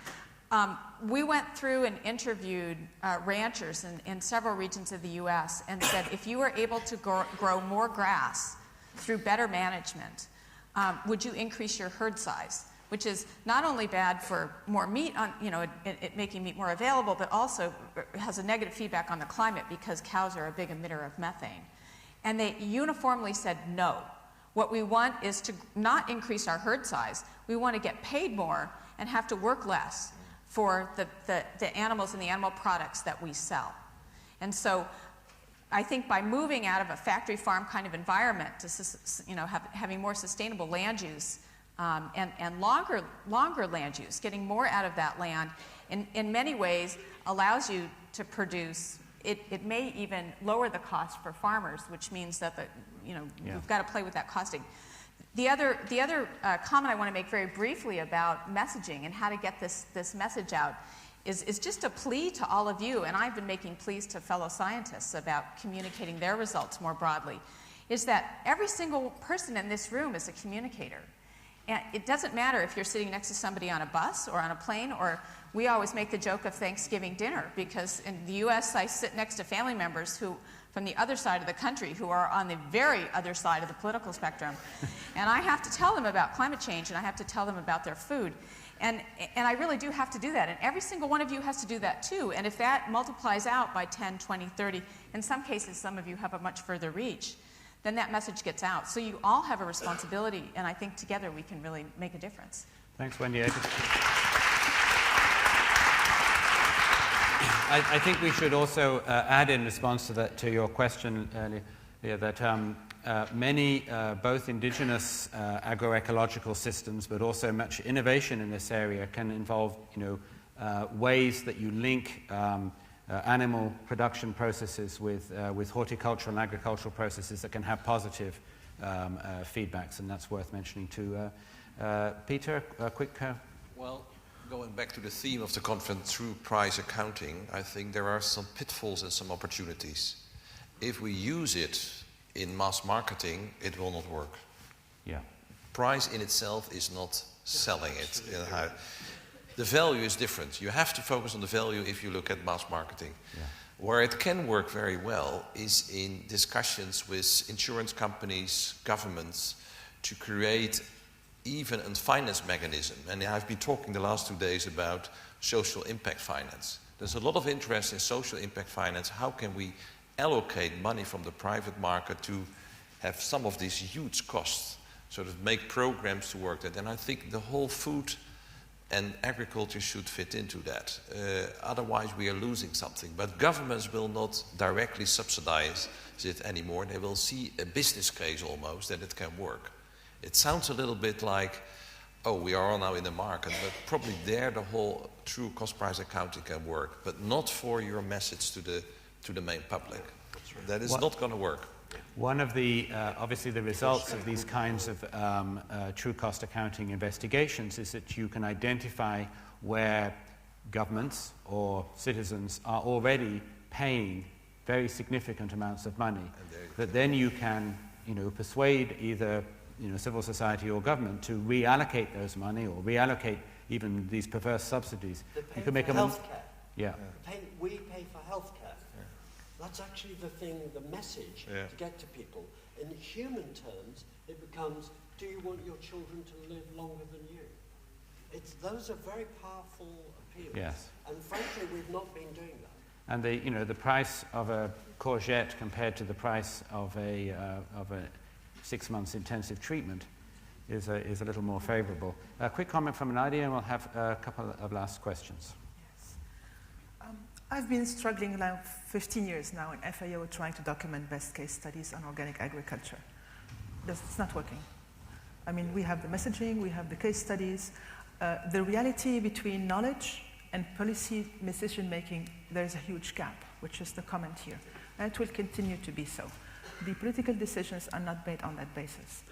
S18: We went through and interviewed ranchers in several regions of the U.S. and said, if you were able to grow more grass through better management, would you increase your herd size? Which is not only bad for more meat, it making meat more available, but also has a negative feedback on the climate because cows are a big emitter of methane. And they uniformly said no. What we want is to not increase our herd size. We want to get paid more and have to work less for the animals and the animal products that we sell. And so I think by moving out of a factory farm kind of environment to having more sustainable land use and longer land use, getting more out of that land, in many ways allows you to produce. It may even lower the cost for farmers, which means that we've got to play with that costing. The other comment I want to make very briefly about messaging and how to get this message out is just a plea to all of you, and I've been making pleas to fellow scientists about communicating their results more broadly, is that every single person in this room is a communicator. And it doesn't matter if you're sitting next to somebody on a bus or on a plane, or we always make the joke of Thanksgiving dinner, because in the U.S. I sit next to family members who,
S8: from the other side of the country who are on the very other side of the political spectrum. And I have to tell them about climate change, and I have to tell them about their food. And I really do have to do that. And every single one of you has to do that too. And if that multiplies out by 10, 20, 30, in some cases some of you have a much further reach, then that message gets out. So you all have a responsibility, and I think together we can really make a difference.
S17: Thanks, Whendee. I think we should also add in response to that, to your question earlier, that many both indigenous agroecological systems, but also much innovation in this area can involve, ways that you link animal production processes with horticultural and agricultural processes that can have positive feedbacks, and that's worth mentioning too. Peter, a quick...
S20: Well, going back to the theme of the conference, through price accounting, I think there are some pitfalls and some opportunities. If we use it in mass marketing, it will not work.
S17: Yeah.
S20: Price in itself is not selling it. The value is different. You have to focus on the value if you look at mass marketing.
S17: Yeah.
S20: Where it can work very well is in discussions with insurance companies, governments, to create even a finance mechanism. And I've been talking the last 2 days about social impact finance. There's a lot of interest in social impact finance. How can we allocate money from the private market to have some of these huge costs, sort of make programs to work that? And I think the whole food and agriculture should fit into that. Otherwise we are losing something. But governments will not directly subsidize it anymore. They will see a business case almost that it can work. It sounds a little bit like, oh, we are all now in the market, but probably there the whole true cost price accounting can work, but not for your message to the main public. That is not going to work.
S17: One of the, obviously the results of these kinds of true cost accounting investigations is that you can identify where governments or citizens are already paying very significant amounts of money, that then you can, persuade either civil society or government to reallocate those money or reallocate even these perverse subsidies.
S19: You can make healthcare.
S17: Yeah.
S19: We pay for healthcare. Yeah. That's actually the thing, the message to get to people. In human terms, it becomes, do you want your children to live longer than you? Those are very powerful appeals.
S17: Yes.
S19: And frankly, we've not been doing that.
S17: And the price of a courgette compared to the price of a 6 months intensive treatment is a little more favorable. A quick comment from Nadia, and we'll have a couple of last questions.
S21: Yes. I've been struggling now 15 years now in FAO trying to document best case studies on organic agriculture. It's not working. I mean, we have the messaging, we have the case studies. The reality between knowledge and policy decision making, there's a huge gap, which is the comment here. And it will continue to be so. The political decisions are not made on that basis.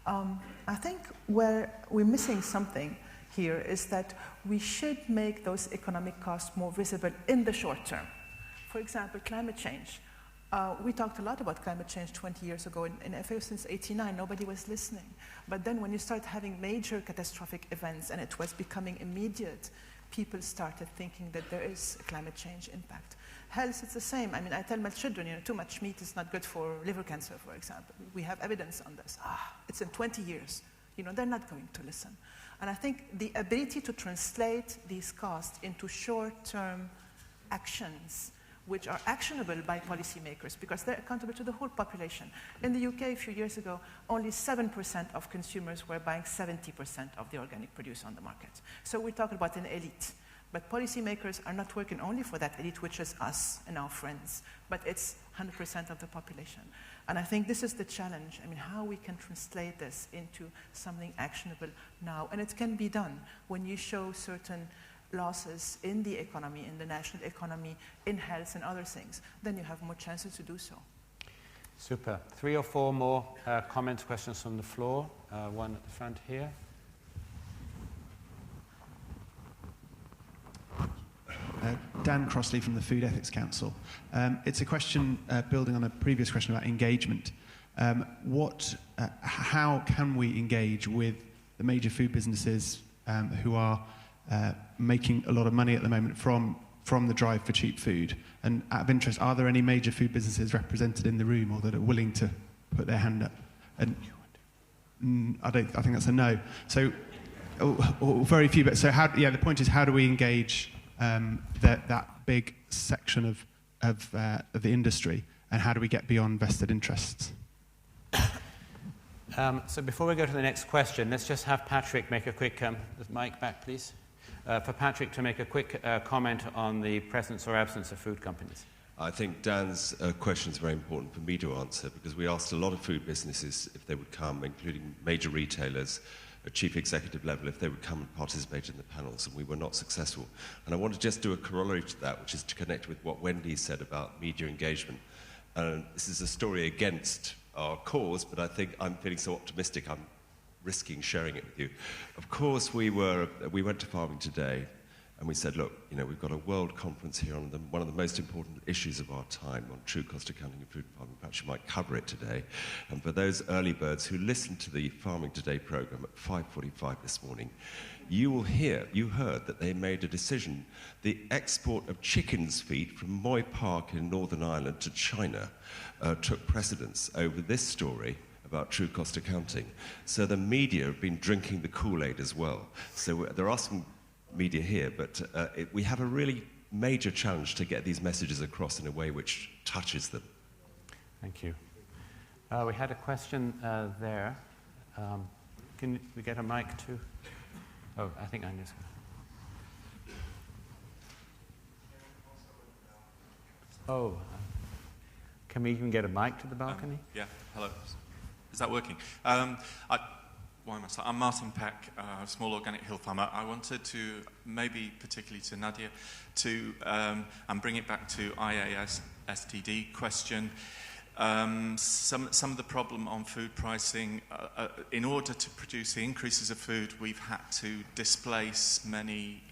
S21: I think where we're missing something here is that we should make those economic costs more visible in the short term. For example, climate change. We talked a lot about climate change 20 years ago. In FAO since '89, nobody was listening. But then when you start having major catastrophic events and it was becoming immediate, people started thinking that there is a climate change impact. Health, it's the same. I mean, I tell my children, too much meat is not good for liver cancer, for example. We have evidence on this. It's in 20 years. They're not going to listen. And I think the ability to translate these costs into short-term actions, which are actionable by policymakers, because they're accountable to the whole population. In the UK, a few years ago, only 7% of consumers were buying 70% of the organic produce on the market. So we're talking about an elite. But policymakers are not working only for that elite, which is us and our friends, but it's 100% of the population. And I think this is the challenge. I mean, how we can translate this into something actionable now. And it can be done when you show certain losses in the economy, in the national economy, in health and other things, then you have more chances to do so.
S17: Super. 3 or 4 more comments, questions from the floor. One at the front here.
S9: Dan Crossley from the Food Ethics Council. It's a question building on a previous question about engagement. How can we engage with the major food businesses who are making a lot of money at the moment from from the drive for cheap food? And out of interest, are there any major food businesses represented in the room or that are willing to put their hand up? And I think that's a no. So, or very few. But so, the point is, how do we engage that big section of the industry, and how do we get beyond vested interests?
S17: So before we go to the next question, let's just have Patrick make a quick, the mic back please, for Patrick to make a quick comment on the presence or absence of food companies.
S10: I think Dan's question is very important for me to answer, because we asked a lot of food businesses if they would come, including major retailers at chief executive level, if they would come and participate in the panels, and we were not successful. And I want to just do a corollary to that, which is to connect with what Whendee said about media engagement. This is a story against our cause, but I think I'm feeling so optimistic I'm risking sharing it with you. Of course, we went to Farming Today, and we said, look, we've got a world conference here on one of the most important issues of our time, on true cost accounting of food farming. Perhaps you might cover it today. And for those early birds who listened to the Farming Today program at 5:45 this morning, you heard that they made a decision. The export of chicken's feet from Moy Park in Northern Ireland to China took precedence over this story about true cost accounting. So the media have been drinking the Kool-Aid as well. So there are some media here, but we have a really major challenge to get these messages across in a way which touches them.
S17: Thank you. We had a question there. Can we get a mic too? Oh, I think I just... Oh, can we even get a mic to the balcony?
S11: Yeah, hello. Is that working? I'm Martin Peck, small organic hill farmer. I wanted to, maybe particularly to Nadia, and bring it back to IAS STD question. Some of the problem on food pricing, in order to produce the increases of food, we've had to displace many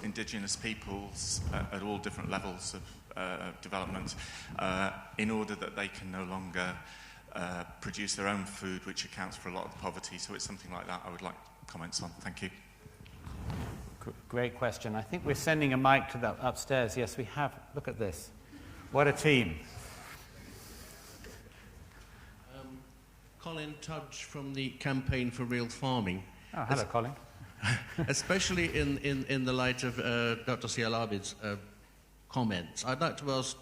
S11: indigenous peoples at all different levels of development in order that they can no longer produce their own food, which accounts for a lot of the poverty. So it's something like that I would like comments on. Thank you.
S17: Great question. I think we're sending a mic to the upstairs. Yes, we have. Look at this. What a team.
S12: Colin Tudge from the Campaign for Real Farming.
S17: Oh, hello, Colin.
S12: Especially in the light of Dr. Scialabba's comments, I'd like to ask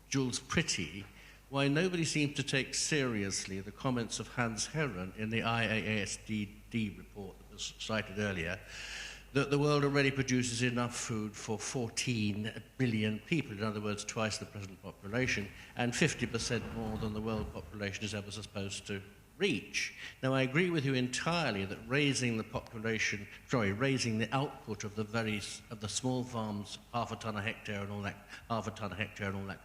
S12: Jules Pretty why nobody seems to take seriously the comments of Hans Herren in the IASDD report that was cited earlier, that the world already produces enough food for 14 billion people, in other words, twice the present population, and 50% more than the world population is ever supposed to reach. Now, I agree with you entirely that raising the output of the small farms, half a ton a hectare and all that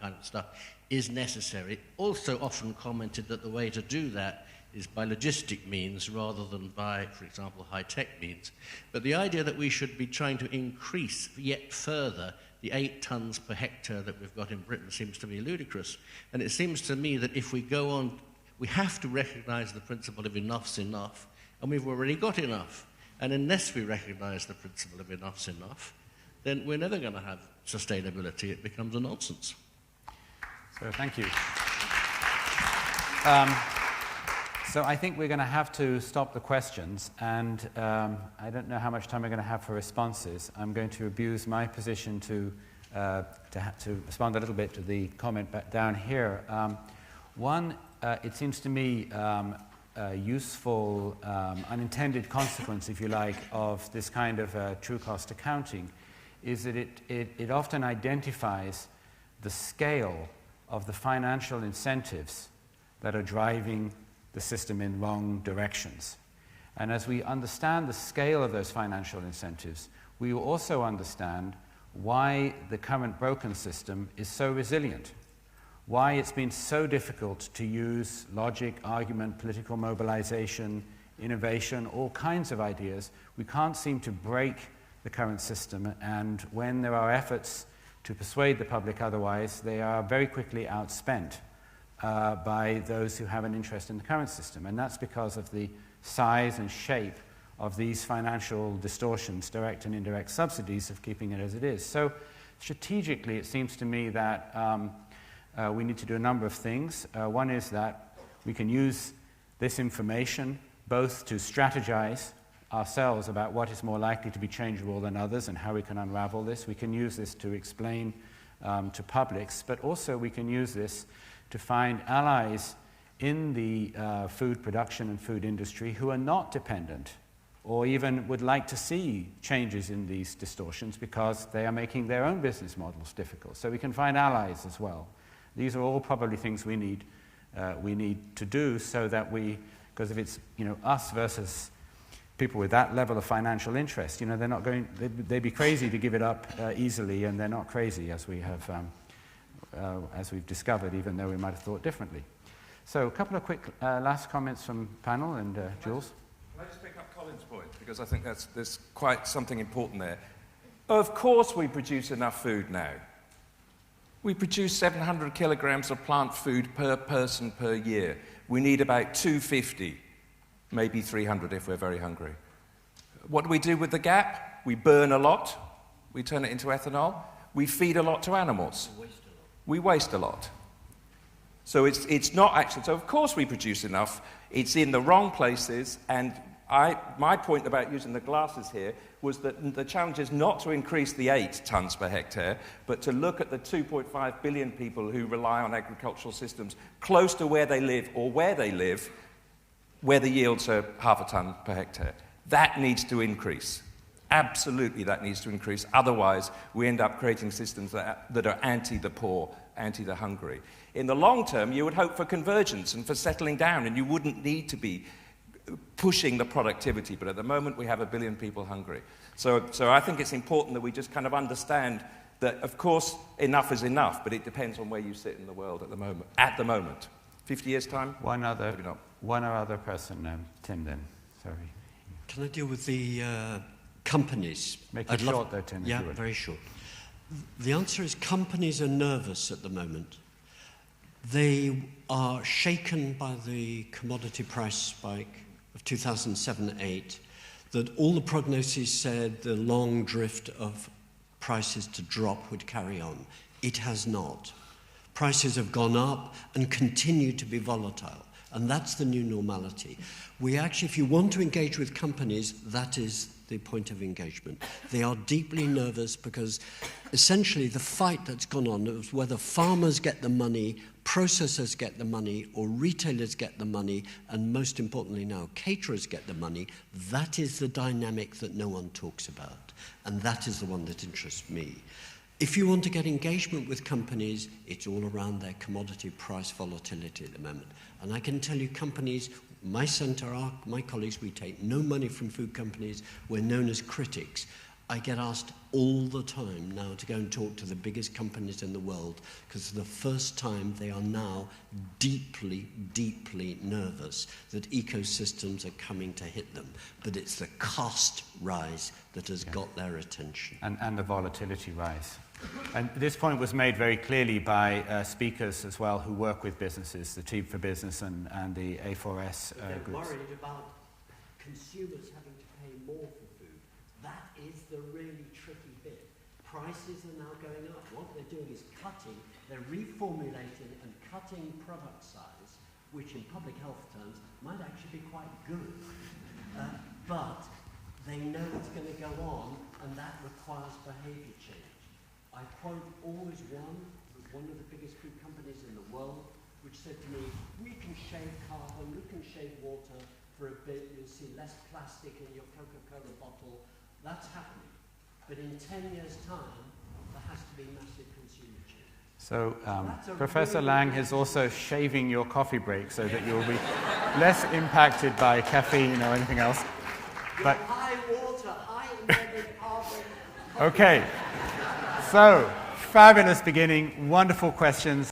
S12: kind of stuff, is necessary. Also often commented that the way to do that is by logistic means rather than by, for example, high-tech means. But the idea that we should be trying to increase yet further the 8 tons per hectare that we've got in Britain seems to me ludicrous. And it seems to me that if we go on, we have to recognize the principle of enough's enough, and we've already got enough. And unless we recognize the principle of enough's enough, then we're never going to have sustainability. It becomes a nonsense.
S17: So thank you. So I think we're going to have to stop the questions, and I don't know how much time we're going to have for responses. I'm going to abuse my position to respond a little bit to the comment back down here. It seems to me a useful unintended consequence, if you like, of this kind of true cost accounting is that it often identifies the scale of the financial incentives that are driving the system in wrong directions. And as we understand the scale of those financial incentives, we will also understand why the current broken system is so resilient, why it's been so difficult to use logic, argument, political mobilization, innovation, all kinds of ideas. We can't seem to break the current system, and when there are efforts to persuade the public otherwise, they are very quickly outspent by those who have an interest in the current system. And that's because of the size and shape of these financial distortions, direct and indirect subsidies, of keeping it as it is. So Strategically, it seems to me that we need to do a number of things. One is that we can use this information both to strategize ourselves about what is more likely to be changeable than others and how we can unravel this. We can use this to explain to publics, but also we can use this to find allies in the food production and food industry who are not dependent or even would like to see changes in these distortions because they are making their own business models difficult. So we can find allies as well. These are all probably things we need to do so that because if it's us versus people with that level of financial interest, they're not going, they'd be crazy to give it up easily, and they're not crazy as we have, as we've discovered, even though we might have thought differently. So a couple of quick last comments from panel and Jules.
S16: Can I just pick up Colin's point, because I think there's quite something important there. Of course we produce enough food now. We produce 700 kilograms of plant food per person per year. We need about 250, maybe 300 if we're very hungry. What do we do with the gap? We burn a lot. We turn it into ethanol. We feed a lot to animals. We waste a lot. So it's not actually, so of course we produce enough. It's in the wrong places, and my point about using the glasses here was that the challenge is not to increase the 8 tons per hectare, but to look at the 2.5 billion people who rely on agricultural systems close to where they live or where they live, where the yields are half a ton per hectare. That needs to increase. Absolutely, that needs to increase. Otherwise, we end up creating systems that are anti the poor, anti the hungry. In the long term, you would hope for convergence and for settling down, and you wouldn't need to be pushing the productivity. But at the moment, we have 1 billion people hungry. So I think it's important that we just kind of understand that, of course, enough is enough, but it depends on where you sit in the world at the moment. At the moment. 50 years' time?
S17: One other person, Tim, then. Sorry.
S19: Can I deal with the companies?
S17: Make it short, though, Tim.
S19: Yeah, very short. The answer is companies are nervous at the moment. They are shaken by the commodity price spike of 2007-8, that all the prognoses said the long drift of prices to drop would carry on. It has not. Prices have gone up and continue to be volatile. And that's the new normality. We actually, if you want to engage with companies, that is the point of engagement. They are deeply nervous because essentially the fight that's gone on is whether farmers get the money, processors get the money, or retailers get the money, and most importantly now, caterers get the money. That is the dynamic that no one talks about. And that is the one that interests me. If you want to get engagement with companies, it's all around their commodity price volatility at the moment. And I can tell you companies, my centre, my colleagues, we take no money from food companies. We're known as critics. I get asked all the time now to go and talk to the biggest companies in the world because for the first time they are now deeply, deeply nervous that ecosystems are coming to hit them. But it's the cost rise that has got their attention.
S17: And the volatility rise. And this point was made very clearly by speakers as well who work with businesses, the Team for Business and the A4S
S19: they're
S17: groups.
S19: worried about consumers having to pay more for food. That is the really tricky bit. Prices are now going up. What they're doing is cutting, they're reformulating and cutting product size, which in public health terms might actually be quite good. But they know it's going to go on, and that requires behavior change. I quote always one of the biggest food companies in the world, which said to me, we can shave carbon, we can shave water for a bit, you'll see less plastic in your Coca-Cola bottle. That's happening. But in 10 years' time, there has to be massive consumer change.
S17: So Professor Lang is also shaving your coffee break so that you'll be less impacted by caffeine or anything else. But
S19: high water, high embedded carbon.
S17: okay. So, fabulous beginning, wonderful questions.